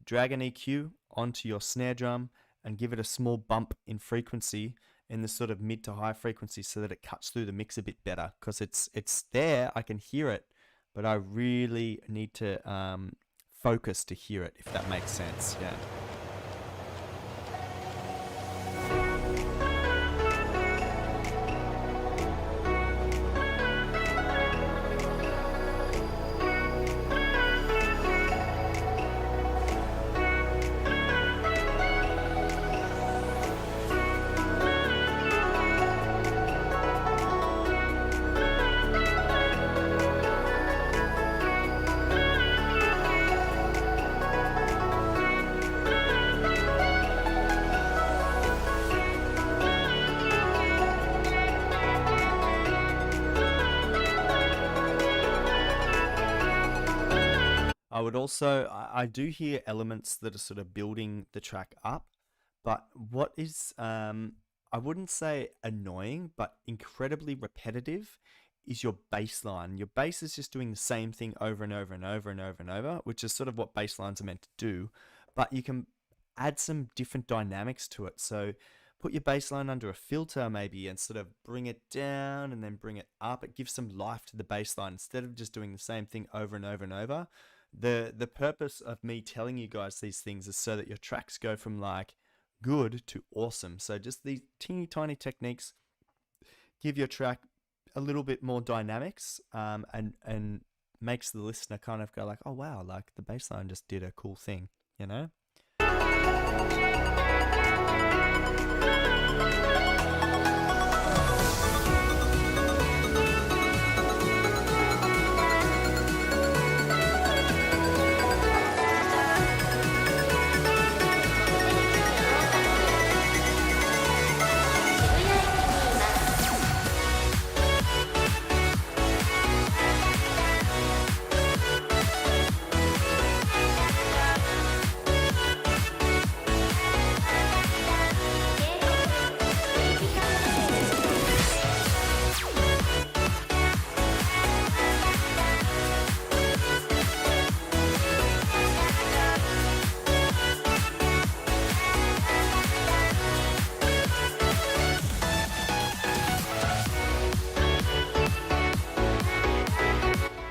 drag an EQ onto your snare drum and give it a small bump in frequency in the sort of mid to high frequency so that it cuts through the mix a bit better, because it's there, I can hear it, but I really need to focus to hear it, if that makes sense. Yeah. I would also, I do hear elements that are sort of building the track up, but what is, I wouldn't say annoying, but incredibly repetitive is your bass line. Your bass is just doing the same thing over and over and over and over and over, which is sort of what bass lines are meant to do, but you can add some different dynamics to it. So put your bass line under a filter maybe and sort of bring it down and then bring it up. It gives some life to the bass line instead of just doing the same thing over and over and over. The purpose of me telling you guys these things is so that your tracks go from like good to awesome. So just these teeny tiny techniques give your track a little bit more dynamics, and makes the listener kind of go like, oh wow, like the bass line just did a cool thing, you know?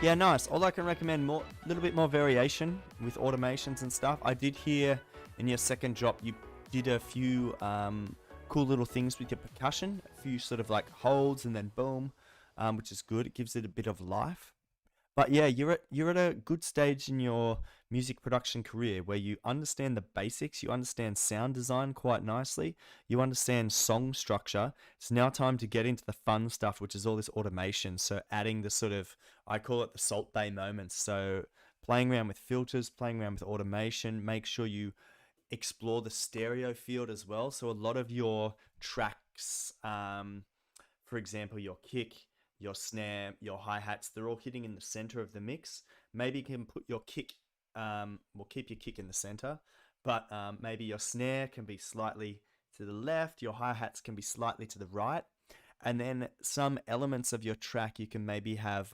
Yeah, nice. All I can recommend, more, little bit more variation with automations and stuff. I did hear in your second drop you did a few cool little things with your percussion, a few sort of like holds and then boom, which is good. It gives it a bit of life. But yeah, you're at a good stage in your music production career where you understand the basics, you understand sound design quite nicely, you understand song structure. It's now time to get into the fun stuff, which is all this automation. So adding the sort of, I call it the Salt Bay moments. So playing around with filters, playing around with automation, make sure you explore the stereo field as well. So a lot of your tracks, for example, your kick, your snare, your hi-hats, they're all hitting in the center of the mix. Maybe you can put your kick, we'll keep your kick in the center, but maybe your snare can be slightly to the left, your hi-hats can be slightly to the right, and then some elements of your track, you can maybe have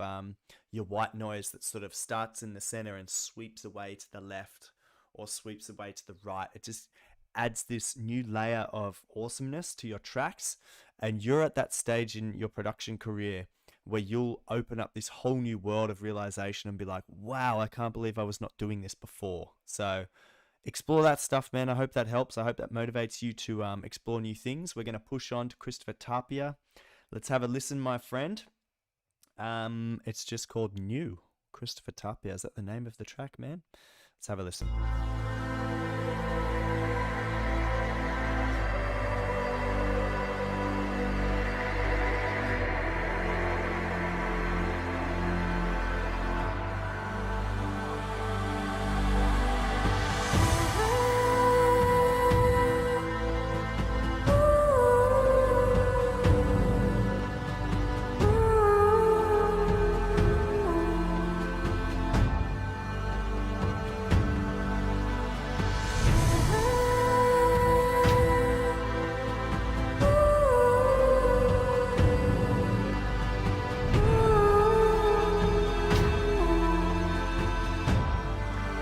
your white noise that sort of starts in the center and sweeps away to the left or sweeps away to the right. It just adds this new layer of awesomeness to your tracks, and you're at that stage in your production career where you'll open up this whole new world of realization and be like, wow, I can't believe I was not doing this before. So explore that stuff, man. I hope that helps. I hope that motivates you to explore new things. We're going to push on to Christopher Tapia. Let's have a listen, my friend. It's just called New. Christopher Tapia, is that the name of the track, man? Let's have a listen.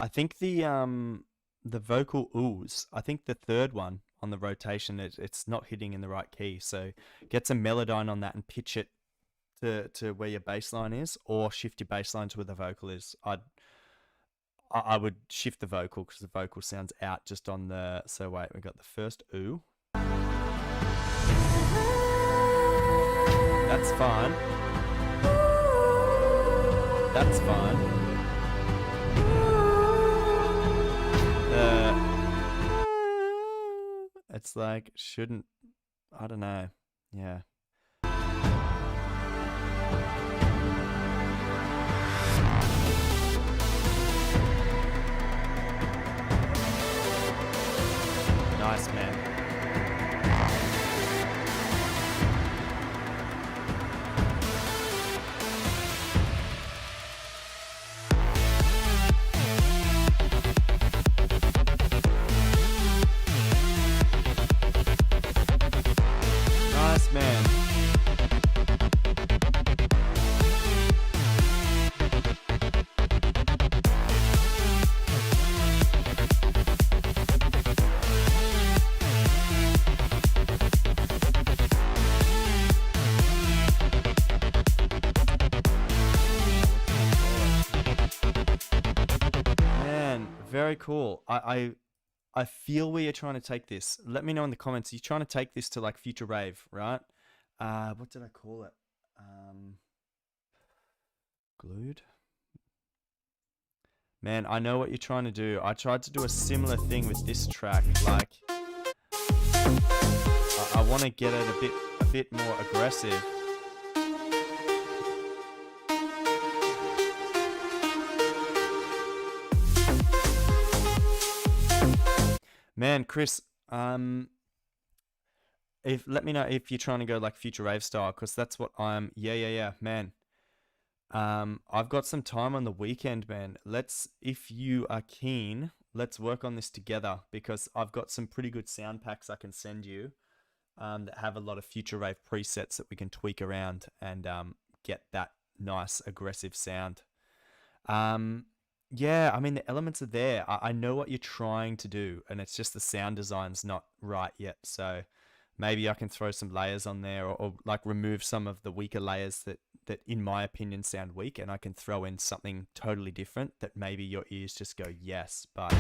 I think the the vocal oohs. I think the third one on the rotation, it's not hitting in the right key. So get some melodyne on that and pitch it to where your bass line is, or shift your bass line to where the vocal is. I would shift the vocal because the vocal sounds out just on the. So wait, we got the first ooh. That's fine. That's fine. It's like, shouldn't, I don't know. Yeah. Nice, man. Nice, man. Man, very cool. I feel where you're trying to take this. Let me know in the comments. You're trying to take this to like future rave, right? What did I call it? Glued. Man, I know what you're trying to do. I tried to do a similar thing with this track. Like, I want to get it a bit more aggressive. Man, Chris, if let me know if you're trying to go like future rave style, because that's what I'm. Yeah, man. I've got some time on the weekend, man. If you are keen, let's work on this together, because I've got some pretty good sound packs I can send you, that have a lot of future rave presets that we can tweak around and get that nice aggressive sound. Yeah, I mean, the elements are there. I know what you're trying to do, and it's just the sound design's not right yet. So maybe I can throw some layers on there, or like remove some of the weaker layers that in my opinion sound weak, and I can throw in something totally different that maybe your ears just go, yes, but...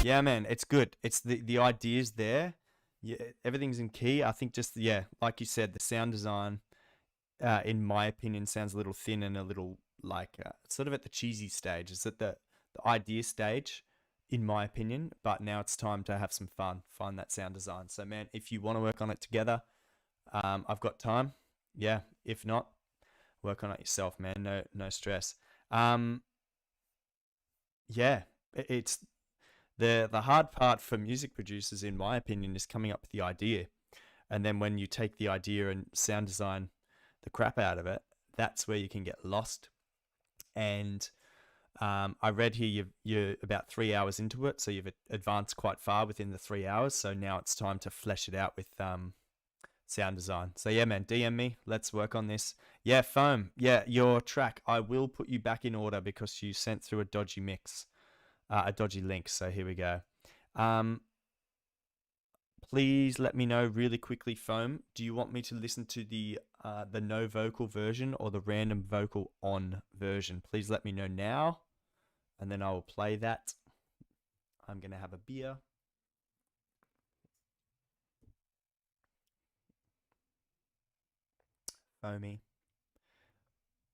Yeah, man, it's good. It's the ideas there. Yeah, everything's in key. I think just, yeah, like you said, the sound design, in my opinion, sounds a little thin and a little like sort of at the cheesy stage. It's at the idea stage, in my opinion. But now it's time to have some fun, find that sound design. So, man, if you want to work on it together, I've got time. Yeah, if not, work on it yourself, man. No stress. Yeah, it's... The hard part for music producers, in my opinion, is coming up with the idea. And then when you take the idea and sound design the crap out of it, that's where you can get lost. And I read here you're about 3 hours into it, so you've advanced quite far within the 3 hours. So now it's time to flesh it out with sound design. So yeah, man, DM me. Let's work on this. Yeah, Foam. Yeah, your track. I will put you back in order because you sent through a dodgy mix. A dodgy link, so here we go. Please let me know really quickly, Foam. Do you want me to listen to the no vocal version or the random vocal on version? Please let me know now, and then I will play that. I'm gonna have a beer. Foamy.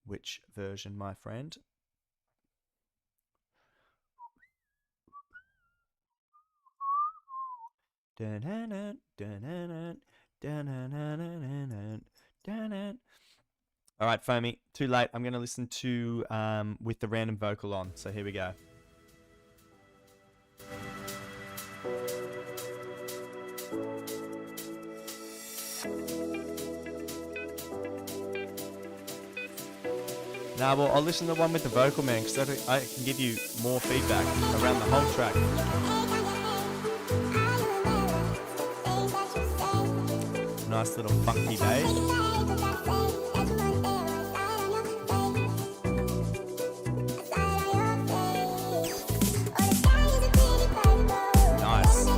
Which version, my friend? All right, Foamy, too late. I'm going to listen to with the random vocal on. So here we go. Nah, well, I'll listen to the one with the vocal, man, because I can give you more feedback around the whole track. Nice little funky bass. Nice.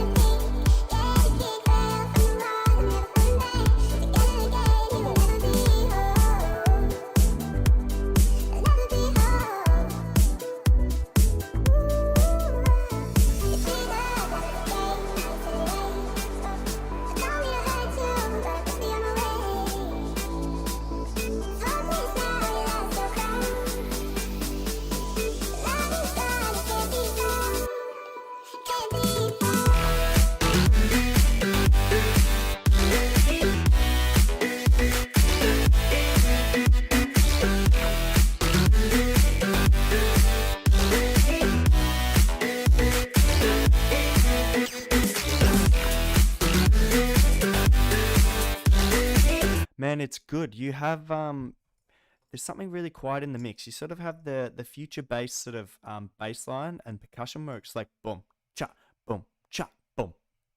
Man, it's good. You have there's something really quiet in the mix. You sort of have the future bass sort of bass line and percussion works like boom, cha, boom, cha, boom,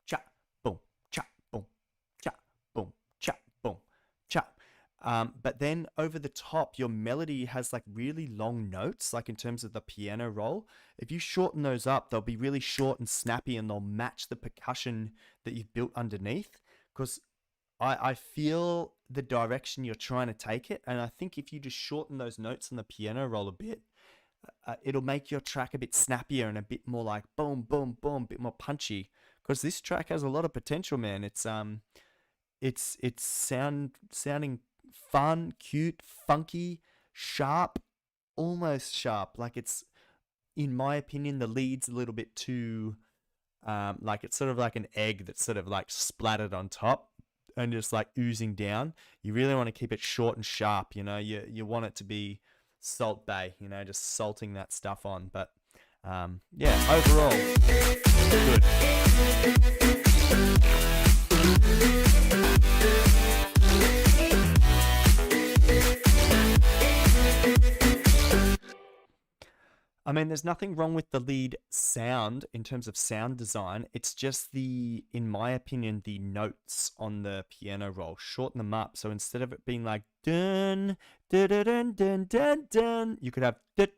cha, boom, cha, boom, cha, boom, cha, boom, cha. But then over the top, your melody has like really long notes, like in terms of the piano roll. If you shorten those up, they'll be really short and snappy, and they'll match the percussion that you've built underneath. Because I feel the direction you're trying to take it, and I think if you just shorten those notes on the piano roll a bit, it'll make your track a bit snappier and a bit more like boom, boom, boom, a bit more punchy. Because this track has a lot of potential, man. It's sounding fun, cute, funky, sharp, almost sharp. Like it's, in my opinion, the lead's a little bit too, like it's sort of like an egg that's sort of like splattered on top and just like oozing down. You really want to keep it short and sharp, you know. You want it to be Salt Bay, you know, just salting that stuff on. But yeah, overall, good. I mean, there's nothing wrong with the lead sound in terms of sound design. It's just in my opinion, the notes on the piano roll. Shorten them up. So instead of it being like dun, dun, dun, dun, dun, dun, dun, you could have dun,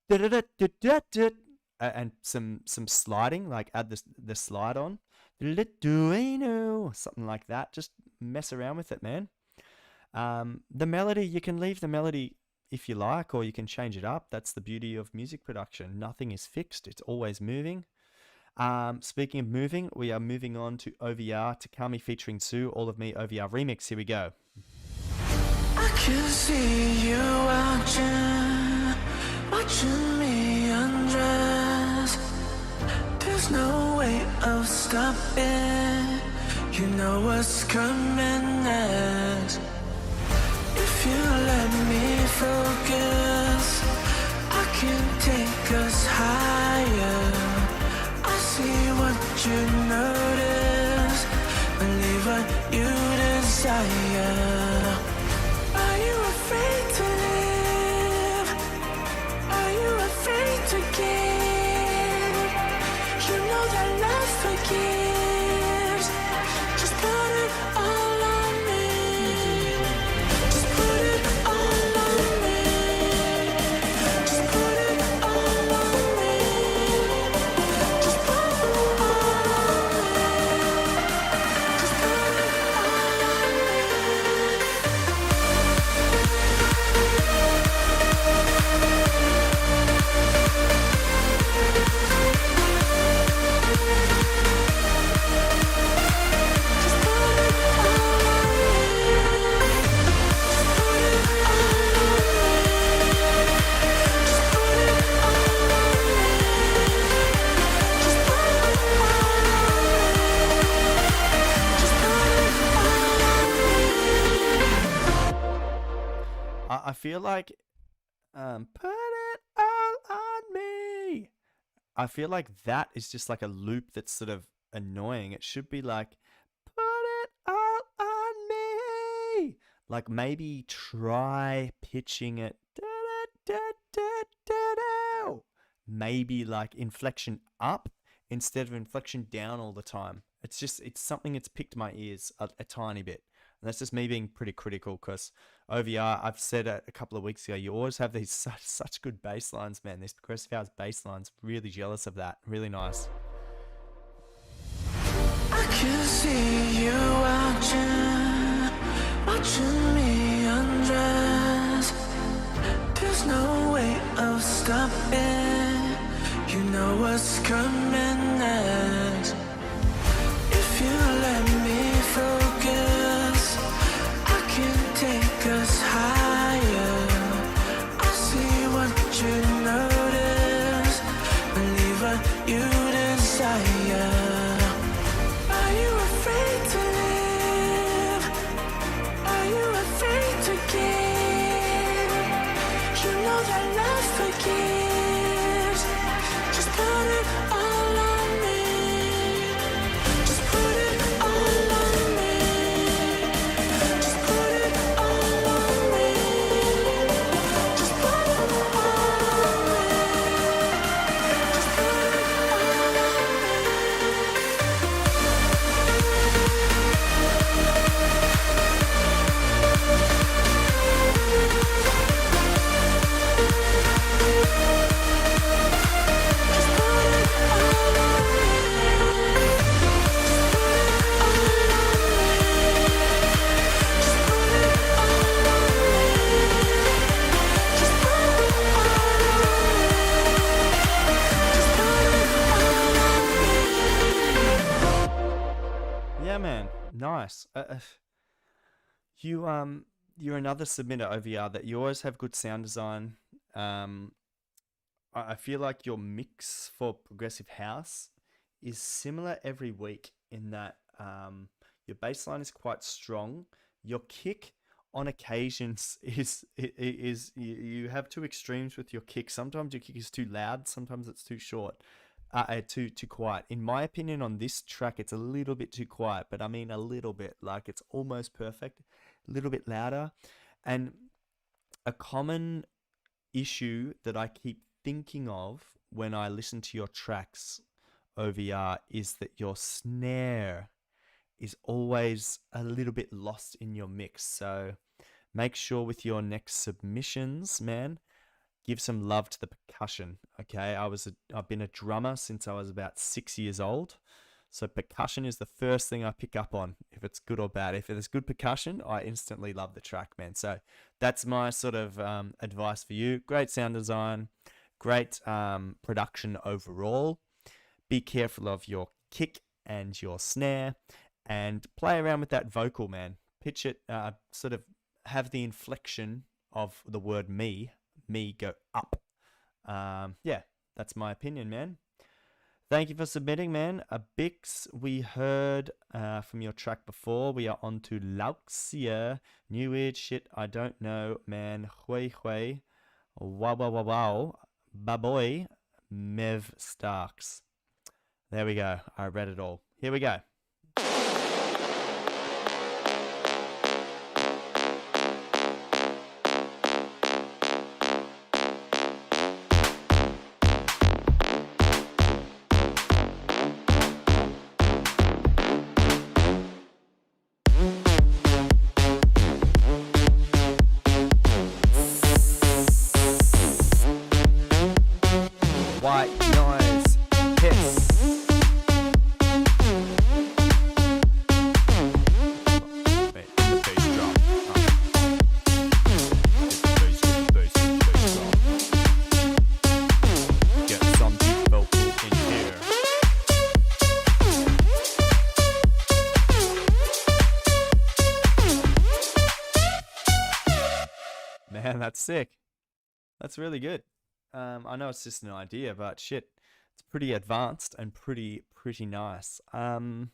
dun, dun, dun, dun, dun, dun, and some sliding, like add the slide on. Something like that. Just mess around with it, man. The melody, you can leave the melody if you like, or you can change it up. That's the beauty of music production. Nothing is fixed. It's always moving. Speaking of moving, we are moving on to OVR, Takami featuring Sue, All of Me OVR remix. Here we go. I can see you watching me undress. There's no way of stopping. You know what's coming next. If you let me focus, I can take us higher. I see what you notice, believe what you desire. Are you afraid to live? Are you afraid to give? You know that love forgives. Just put it all on me. Just put it all on me. Just put it all on me. Just put it all on me. Just put it all on me. I feel like put it all on me. I feel like that is just like a loop that's sort of annoying. It should be like put it all on me. Like maybe try pitching it maybe like inflection up instead of inflection down all the time. It's something that's picked my ears a tiny bit. And that's just me being pretty critical, because OVR, I've said it a couple of weeks ago, you always have these such good bass lines, man. These progressive house bass lines, really jealous of that. Really nice. I can see you watching me undress. There's no way of stopping. You know what's coming next. If you let me focus, I can take us higher. I see what you notice, believe what you desire. Are you afraid to live? Are you afraid to give? You know that love forgives. Just put it all on me. Just put it all on me. Just put it all on me. Just put it all on me. Just put it all on Yeah, man. Nice. You're another submitter, OVR, that you always have good sound design. I feel like your mix for progressive house is similar every week in that your bass line is quite strong. Your kick on occasions is you have two extremes with your kick. Sometimes your kick is too loud, sometimes it's too short. Too quiet. In my opinion, on this track, it's a little bit too quiet, but I mean a little bit. Like, it's almost perfect. A little bit louder. And a common issue that I keep thinking of when I listen to your tracks, OVR, is that your snare is always a little bit lost in your mix. So make sure with your next submissions, man, give some love to the percussion. Okay, I've been a drummer since I was about 6 years old, so percussion is the first thing I pick up on, if it's good or bad. If it's good percussion, I instantly love the track, man. So that's my sort of advice for you. Great sound design, great production overall. Be careful of your kick and your snare, and play around with that vocal, man. Pitch it, sort of have the inflection of the word me go up. Yeah, that's my opinion, man. Thank you for submitting, man. Bix, we heard from your track before. We are on to Lauxia. New weird shit I don't know, man. Hui hui. Wow wow wow wow. Baboy. Mev Starks. There we go. I read it all. Here we go. White noise, hiss. Wait, the bass drop. Bass drop. Get some deep vocal in here. Man, that's sick. That's really good. I know it's just an idea, but shit, it's pretty advanced and pretty nice. Yeah,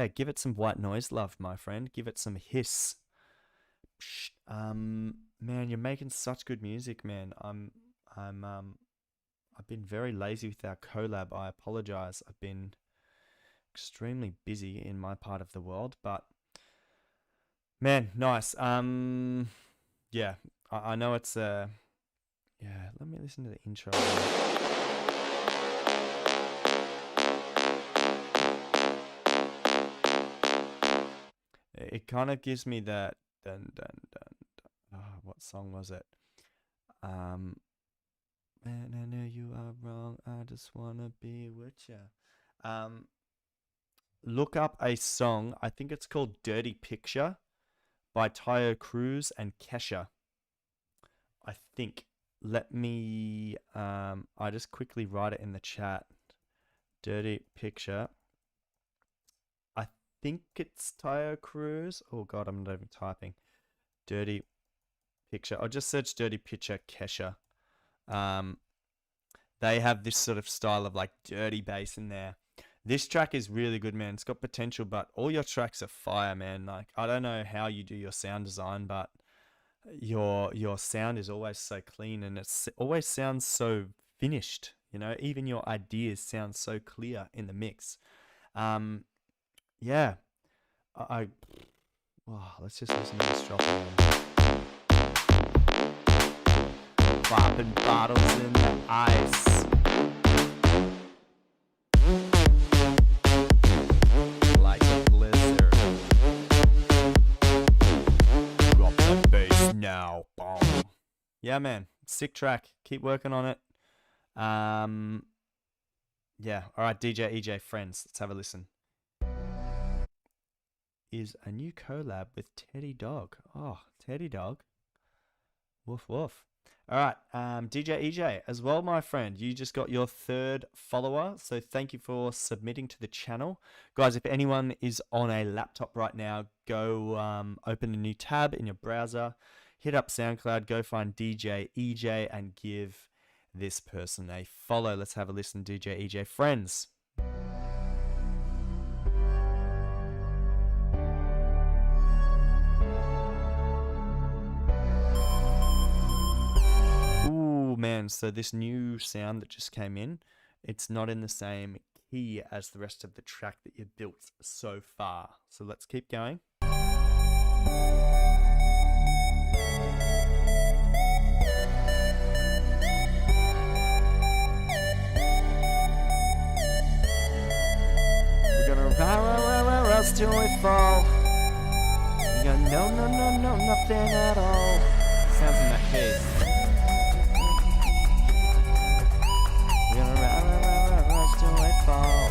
give it some white noise love, my friend. Give it some hiss. Man, you're making such good music, man. I've been very lazy with our collab. I apologize. I've been extremely busy in my part of the world, but man, nice. Yeah, I know it's Yeah, let me listen to the intro. It kind of gives me that dun dun dun. What song was it? Man, I know you are wrong. I just wanna be with ya. Look up a song. I think it's called "Dirty Picture" by Tayo Cruz and Kesha. I think. Let me. I just quickly write it in the chat. Dirty Picture. I think it's Tayo Cruz. Oh God, I'm not even typing. Dirty Picture. I'll just search Dirty Picture Kesha. They have this sort of style of like dirty bass in there. This track is really good, man. It's got potential, but all your tracks are fire, man. Like, I don't know how you do your sound design, but your sound is always so clean and it always sounds so finished. You know, even your ideas sound so clear in the mix. Yeah, let's just listen to this drop again. Popping bottles in the ice. Like a blizzard. Drop that bass now. Boom. Yeah, man. Sick track. Keep working on it. Yeah. All right, DJ EJ friends. Let's have a listen. Is a new collab with Teddy Dog. Oh, Teddy Dog. Woof woof. All right, DJ EJ as well, my friend. You just got your 3rd follower, so thank you for submitting to the channel. Guys, if anyone is on a laptop right now, go open a new tab in your browser, hit up SoundCloud, go find DJ EJ and give this person a follow. Let's have a listen, DJ EJ friends. Man, so this new sound that just came in, it's not in the same key as the rest of the track that you've built so far. So let's keep going. We're gonna rise till we fall. We got no, nothing at all. Sounds in that key. We're gonna rise till we fall.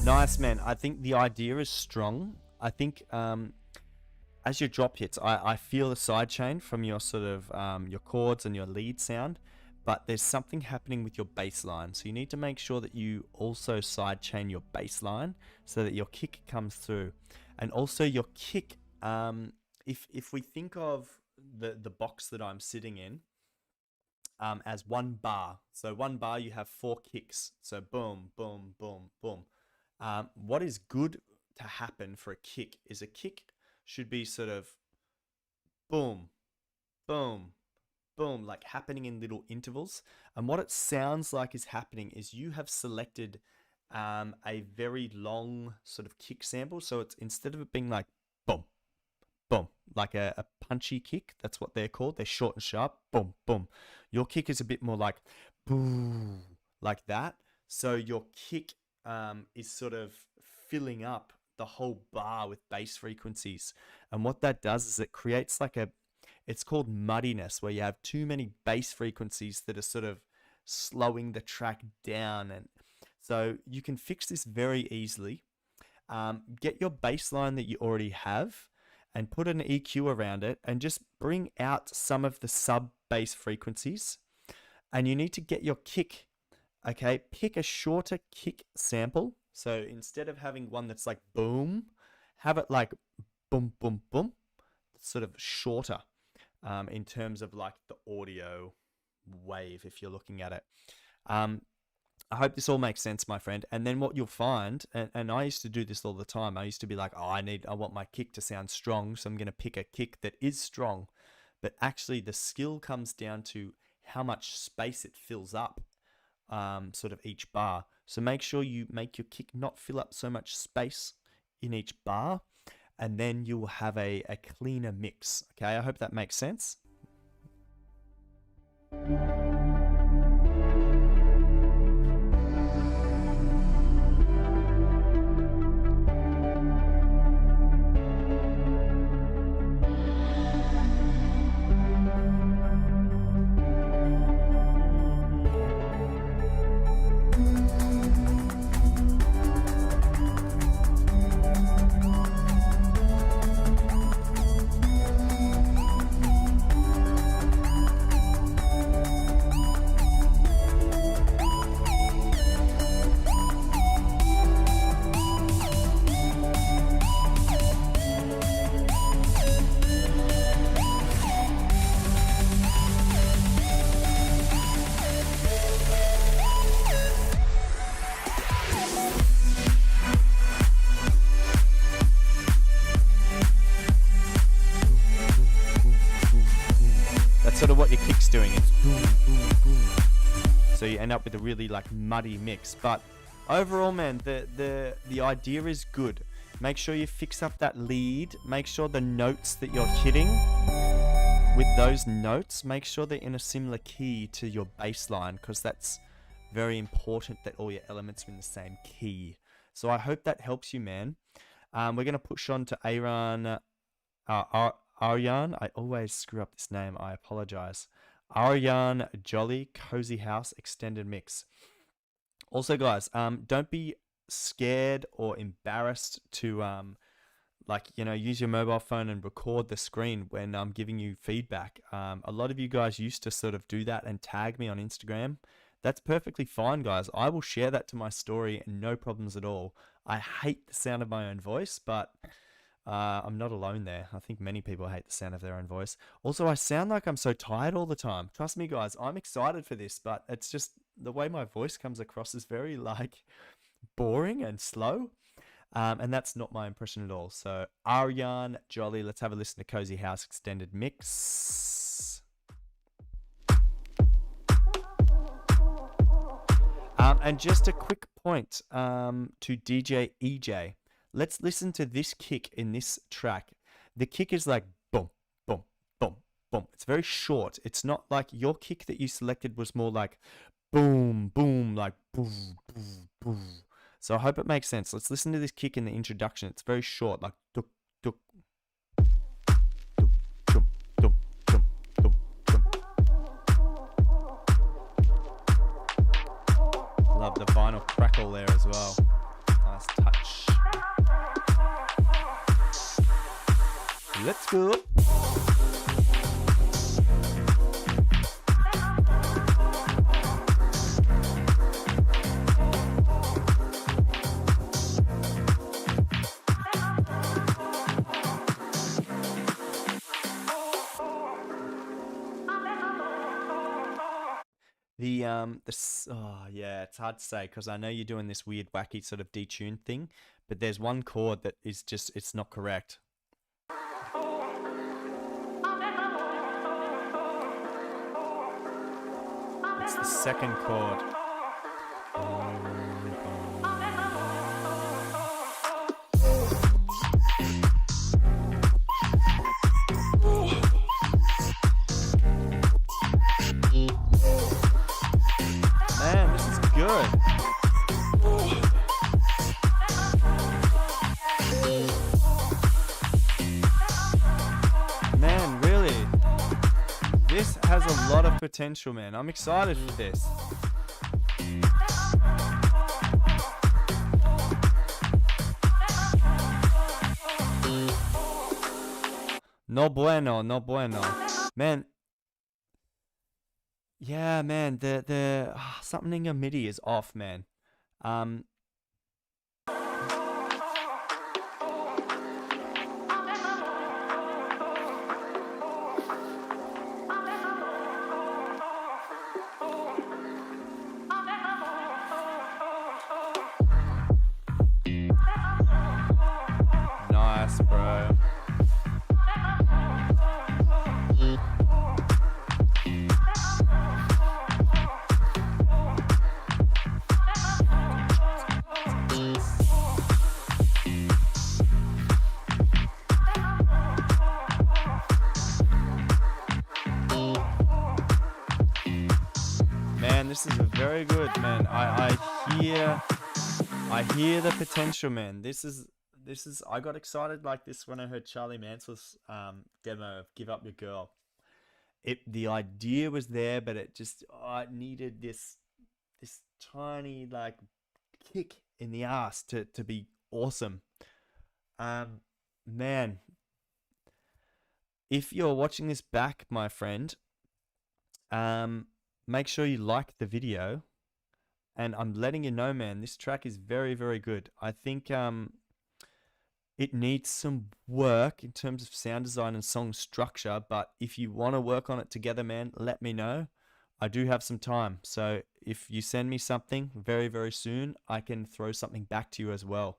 Nice, man. I think the idea is strong. I think as your drop hits, I feel the sidechain from your sort of your chords and your lead sound, but there's something happening with your bass line. So you need to make sure that you also sidechain your bass line so that your kick comes through. And also your kick, if we think of the box that I'm sitting in as one bar. So one bar, you have 4 kicks. So boom, boom, boom, boom. What is good to happen for a kick is a kick should be sort of boom, boom, boom, like happening in little intervals. And what it sounds like is happening is you have selected a very long sort of kick sample. So it's instead of it being like boom, boom, like a punchy kick, that's what they're called. They're short and sharp, boom, boom. Your kick is a bit more like boom, like that. So your kick is sort of filling up the whole bar with bass frequencies. And what that does is it creates like it's called muddiness, where you have too many bass frequencies that are sort of slowing the track down. So you can fix this very easily. Get your bass line that you already have and put an EQ around it and just bring out some of the sub bass frequencies. And you need to get your kick, okay? Pick a shorter kick sample. So instead of having one that's like boom, have it like boom, boom, boom. It's sort of shorter in terms of like the audio wave if you're looking at it. I hope this all makes sense, my friend. And then what you'll find, and I used to do this all the time. I used to be like, oh, I want my kick to sound strong, so I'm going to pick a kick that is strong. But actually the skill comes down to how much space it fills up, sort of each bar. So make sure you make your kick not fill up so much space in each bar, and then you will have a cleaner mix. Okay, I hope that makes sense. Sort of what your kick's doing. It's boom, boom, boom. So you end up with a really like muddy mix. But overall, man, the idea is good. Make sure you fix up that lead. Make sure the notes that you're hitting with those notes, make sure they're in a similar key to your bass line, because that's very important that all your elements are in the same key. So I hope that helps you, man. We're going to push on to Aryan. I always screw up this name, I apologize. Aryan Jolly Cozy House Extended Mix. Also, guys, don't be scared or embarrassed to use your mobile phone and record the screen when I'm giving you feedback. A lot of you guys used to sort of do that and tag me on Instagram. That's perfectly fine, guys. I will share that to my story and no problems at all. I hate the sound of my own voice, but I'm not alone there. I think many people hate the sound of their own voice. Also, I sound like I'm so tired all the time. Trust me, guys, I'm excited for this, but it's just the way my voice comes across is very like boring and slow. And that's not my impression at all. So Aryan Jolly, let's have a listen to Cozy House Extended Mix. And just a quick point to DJ EJ. Let's listen to this kick in this track. The kick is like boom, boom, boom, boom. It's very short. It's not like your kick that you selected was more like boom, boom, like boom, boom, boom. So I hope it makes sense. Let's listen to this kick in the introduction. It's very short, like duk, duk, duk, duk, duk, duk, duk, duk. Love the vinyl crackle there as well. Nice touch. Let's go. It's hard to say because I know you're doing this weird wacky sort of detuned thing, but there's one chord that is just, it's not correct. It's the second chord. Man, this is good. Man, really. This has a lot of potential, man. I'm excited for this. No bueno, no bueno. Man. Yeah, man, something in your MIDI is off, man. Nice, bro. Man, this is a very good, man. I hear the potential, man. This is I got excited like this when I heard Charlie Mansell's demo of Give Up Your Girl. The idea was there, but it just it needed this tiny like kick in the ass to be awesome. Man, if you're watching this back, my friend, make sure you like the video, and I'm letting you know, man, this track is very, very good. I think it needs some work in terms of sound design and song structure, but if you want to work on it together, man, let me know. I do have some time, so if you send me something very, very soon, I can throw something back to you as well.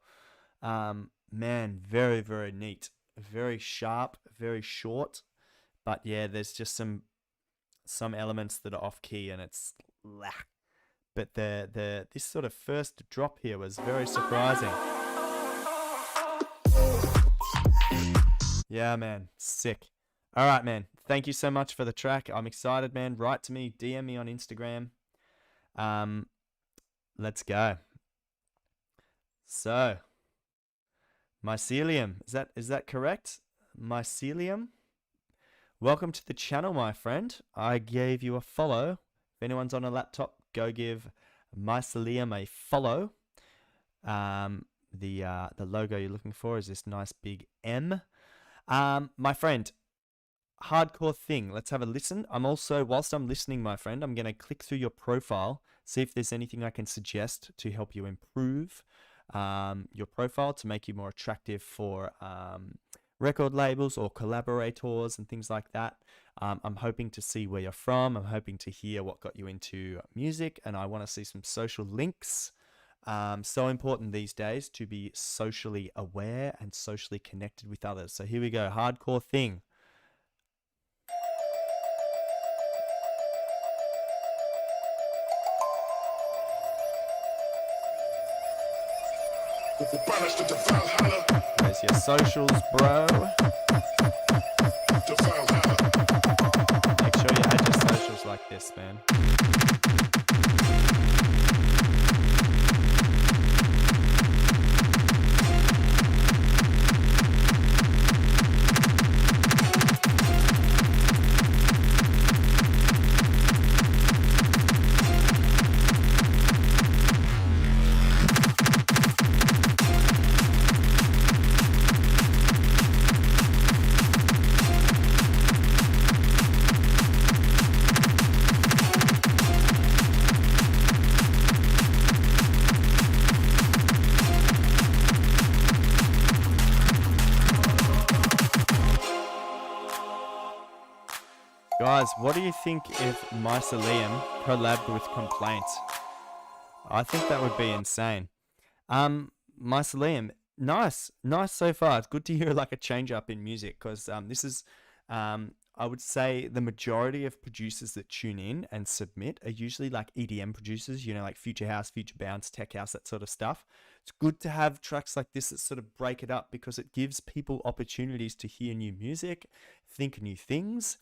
Man, very, very neat, very sharp, very short, but yeah, there's just some elements that are off key, and it's but this sort of first drop here was very surprising. Yeah, man, sick. All right, man, thank you so much for the track. I'm excited, man. Write to me, DM me on Instagram. Let's go. So, mycelium, is that correct? Mycelium. Welcome to the channel, my friend. I gave you a follow. If anyone's on a laptop, go give Mycelium a follow. The logo you're looking for is this nice big M. My friend, hardcore thing. Let's have a listen. Whilst I'm listening, my friend, I'm going to click through your profile, see if there's anything I can suggest to help you improve your profile to make you more attractive for record labels or collaborators and things like that. I'm hoping to see where you're from. I'm hoping to hear what got you into music, and I want to see some social links. So important these days to be socially aware and socially connected with others. So here we go, hardcore thing. There's your socials, bro. Make sure you add your socials like this, man. Guys, what do you think if Mycelium collabed with Complaint? I think that would be insane. Mycelium, nice so far. It's good to hear like a change up in music, because this is, I would say the majority of producers that tune in and submit are usually like EDM producers, you know, like Future House, Future Bounce, Tech House, that sort of stuff. It's good to have tracks like this that sort of break it up, because it gives people opportunities to hear new music, think new things,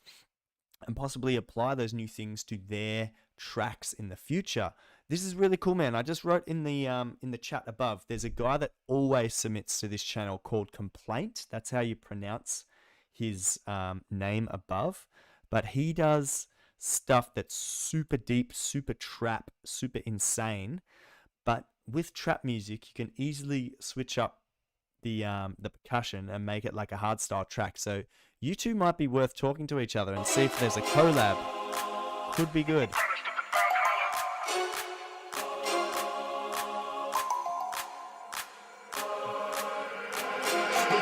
and possibly apply those new things to their tracks in the future. This is really cool, man. I just wrote in the chat above, there's a guy that always submits to this channel called Complaint. That's how you pronounce his name above. But he does stuff that's super deep, super trap, super insane. But with trap music, you can easily switch up the percussion and make it like a hardstyle track. So You two might be worth talking to each other and see if there's a collab. Could be good. But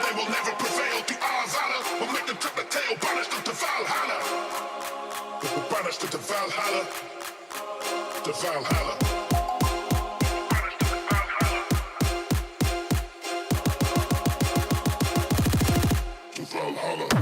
they will never prevail through our valor. We'll make them tuck the tail, banish them to Valhalla. We'll banish them to Valhalla. To Valhalla. To Valhalla.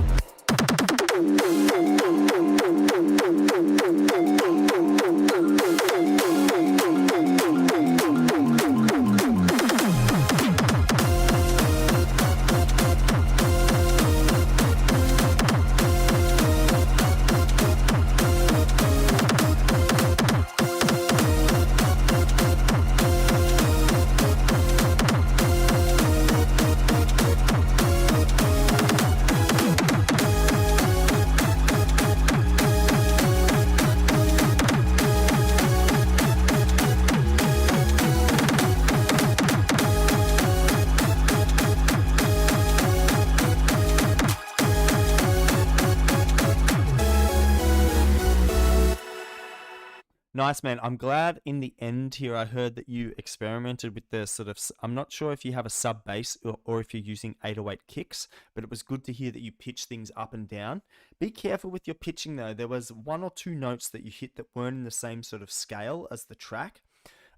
Nice, man. I'm glad in the end here I heard that you experimented with the sort of, I'm not sure if you have a sub bass or if you're using 808 kicks, but it was good to hear that you pitch things up and down. Be careful with your pitching though. There was 1 or 2 notes that you hit that weren't in the same sort of scale as the track,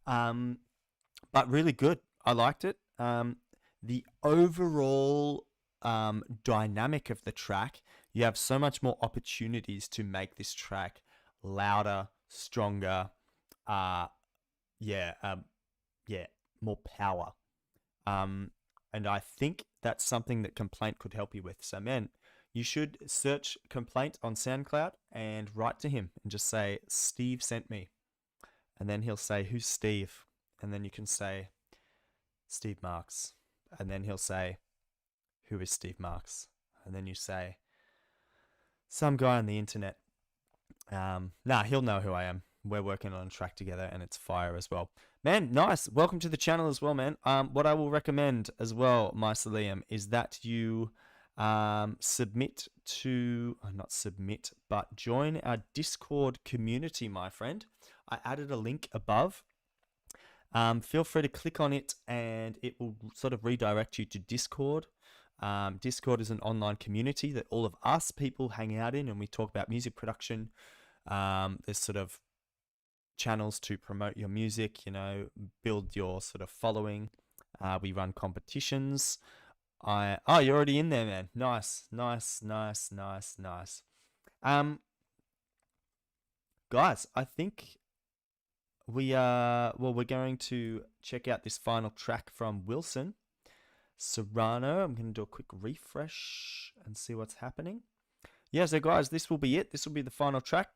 but really good. I liked it. The overall dynamic of the track, you have so much more opportunities to make this track louder, stronger, more power. And I think that's something that Complaint could help you with. So man, you should search Complaint on SoundCloud and write to him and just say, Steve sent me. And then he'll say, who's Steve? And then you can say, Steve Marks. And then he'll say, who is Steve Marks? And then you say, some guy on the internet. He'll know who I am. We're working on a track together and it's fire as well. Man, nice. Welcome to the channel as well, man. What I will recommend as well, my Liam, is that you join our Discord community, my friend. I added a link above. Feel free to click on it and it will sort of redirect you to Discord. Discord is an online community that all of us people hang out in and we talk about music production. There's sort of channels to promote your music, build your sort of following. We run competitions. You're already in there, man. Nice. Guys, I think we're going to check out this final track from Wilson Serrano. I'm going to do a quick refresh and see what's happening. Yeah, so guys, this will be it. This will be the final track.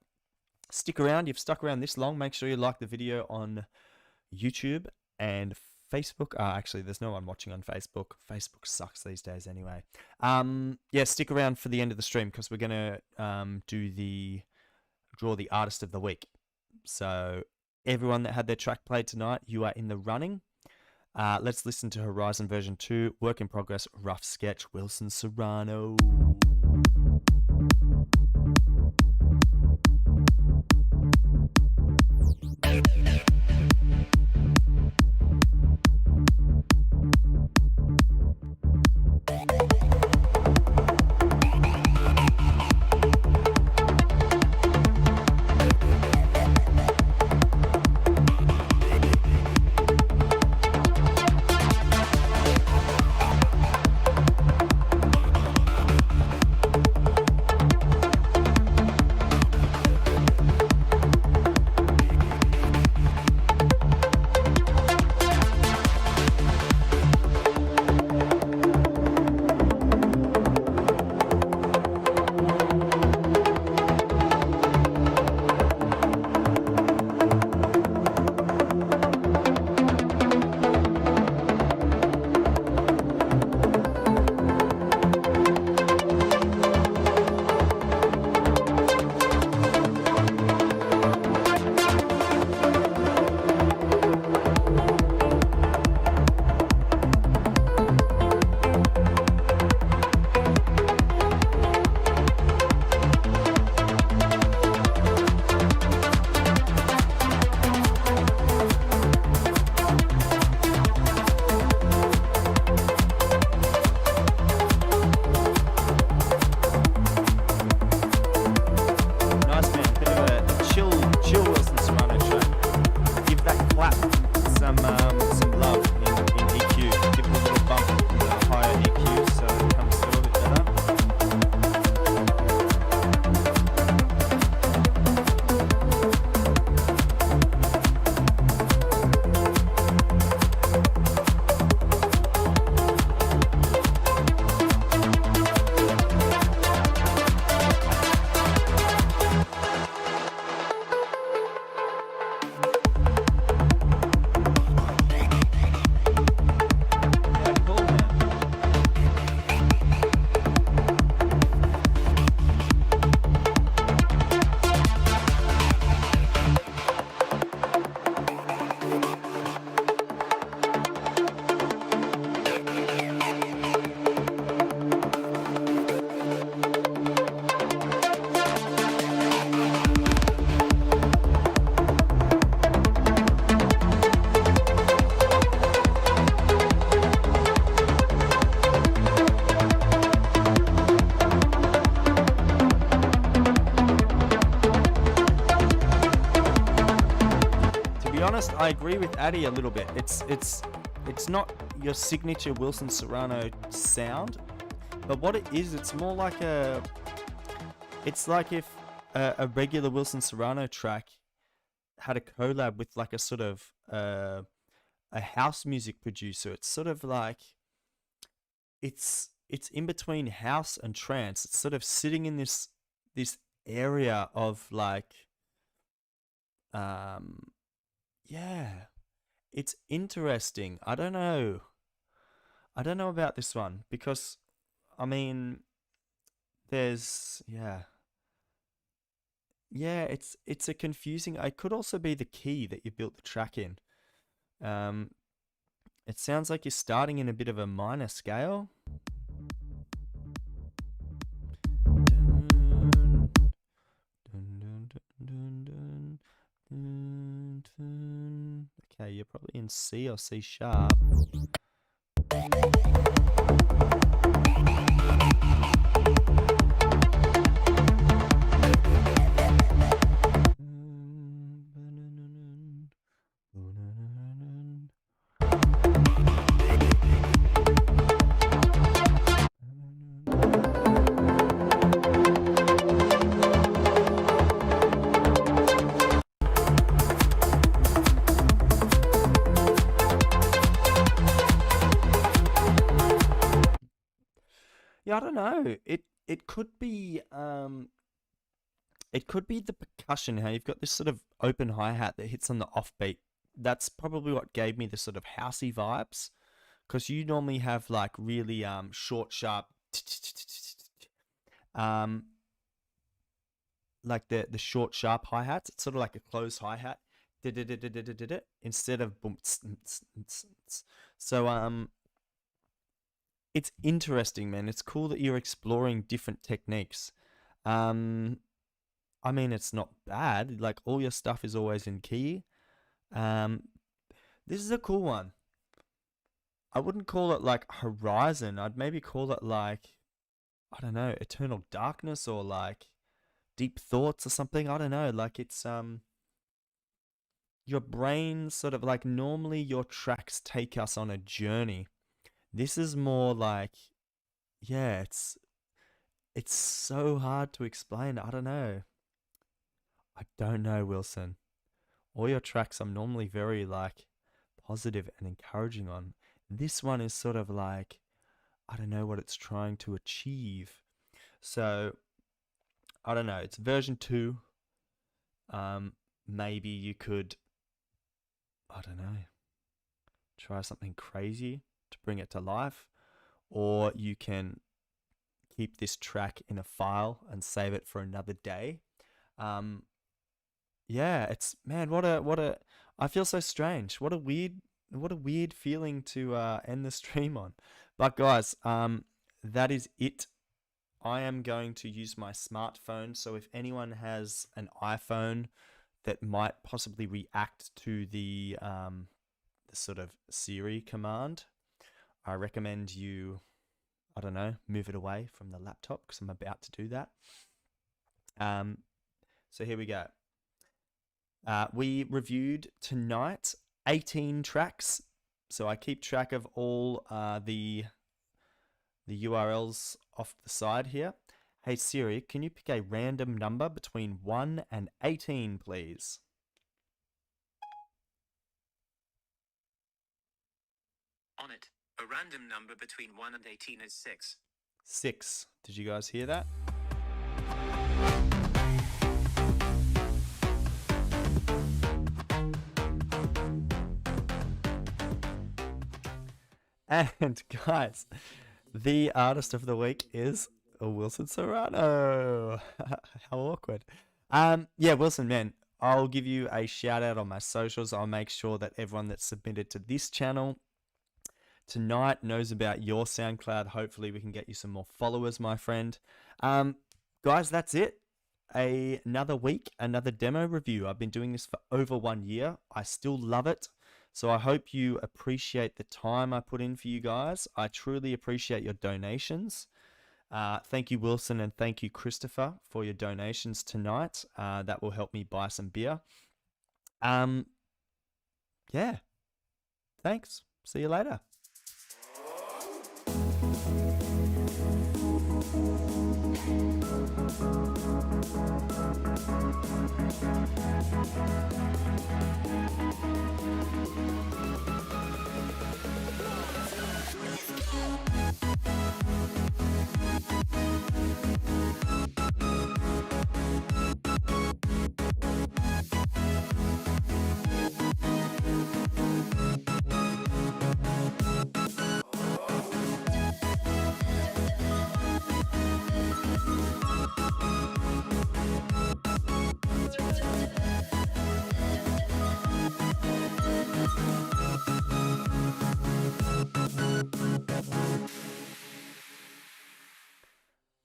Stick around. You've stuck around this long. Make sure you like the video on YouTube and Facebook. Actually, there's no one watching on Facebook. Facebook sucks these days anyway. Yeah, stick around for the end of the stream because we're going to draw the artist of the week. So everyone that had their track played tonight, you are in the running. Let's listen to Horizon version 2, Work in Progress, Rough Sketch, Wilson Serrano. I agree with Addy a little bit. It's not your signature Wilson Serrano sound, but what it is, it's more like it's like if a regular Wilson Serrano track had a collab with like a sort of a house music producer. It's sort of like it's in between house and trance. It's sort of sitting in this area of like yeah, it's interesting. I don't know about this one because I mean there's it's a confusing. It could also be the key that you built the track in. It sounds like you're starting in a bit of a minor scale. Okay, you're probably in C or C sharp. Yeah, I don't know. It could be the percussion, how you've got this sort of open hi-hat that hits on the offbeat. That's probably what gave me the sort of housey vibes, because you normally have like really short, sharp like the short sharp hi-hats. It's sort of like a closed hi-hat instead of boom. So it's interesting, man. It's cool that you're exploring different techniques. I mean, it's not bad. Like, all your stuff is always in key. This is a cool one. I wouldn't call it like Horizon. I'd maybe call it like, I don't know, Eternal Darkness or like Deep Thoughts or something. I don't know. Like, it's your brain sort of like, normally your tracks take us on a journey. This is more like, yeah, it's so hard to explain. I don't know. I don't know, Wilson. All your tracks I'm normally very like positive and encouraging on. This one is sort of like, I don't know what it's trying to achieve. So, I don't know. It's version 2. Maybe you could, I don't know, try something crazy to bring it to life, or you can keep this track in a file and save it for another day. Yeah, it's, man, what a I feel so strange. What a weird feeling to end the stream on. But guys, that is it. I am going to use my smartphone, so if anyone has an iPhone that might possibly react to the sort of Siri command, I recommend you, I don't know, move it away from the laptop because I'm about to do that. So here we go. We reviewed tonight 18 tracks. So I keep track of all the URLs off the side here. Hey Siri, can you pick a random number between 1 and 18, please? On it. A random number between 1 and 18 is 6. 6. Did you guys hear that? And guys, the artist of the week is Wilson Serrano. How awkward. Yeah, Wilson, man, I'll give you a shout out on my socials. I'll make sure that everyone that's submitted to this channel tonight knows about your SoundCloud. Hopefully we can get you some more followers, my friend. Guys, that's it. Another week, another demo review. I've been doing this for over 1 year. I still love it. So I hope you appreciate the time I put in for you guys. I truly appreciate your donations. Thank you, Wilson, and thank you, Christopher, for your donations tonight. That will help me buy some beer. yeah, thanks. See you later.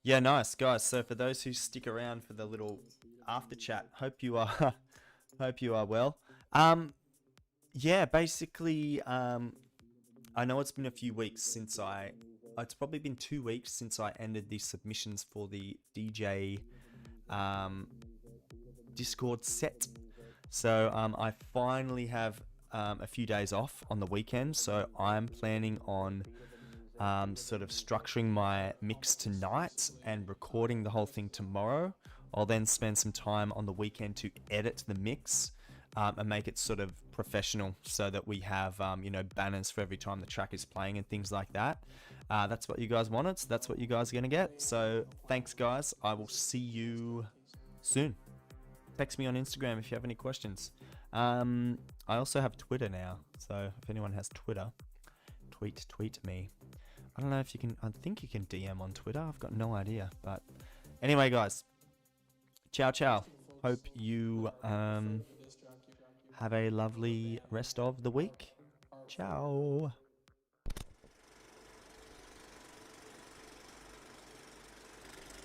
Yeah, nice guys. So for those who stick around for the little after chat, hope you are hope you are well. Yeah, basically I know it's been a few weeks since it's probably been 2 weeks since I ended the submissions for the DJ Discord set. So I finally have a few days off on the weekend, so I'm planning on sort of structuring my mix tonight and recording the whole thing tomorrow. I'll then spend some time on the weekend to edit the mix and make it sort of professional so that we have, you know, banners for every time the track is playing and things like that. That's what you guys wanted, so that's what you guys are going to get. So thanks, guys. I will see you soon. Text me on Instagram if you have any questions. I also have Twitter now, so if anyone has Twitter, tweet me. I don't know if you can, I think you can DM on Twitter. I've got no idea. But anyway, guys, ciao. Hope you have a lovely rest of the week. Ciao.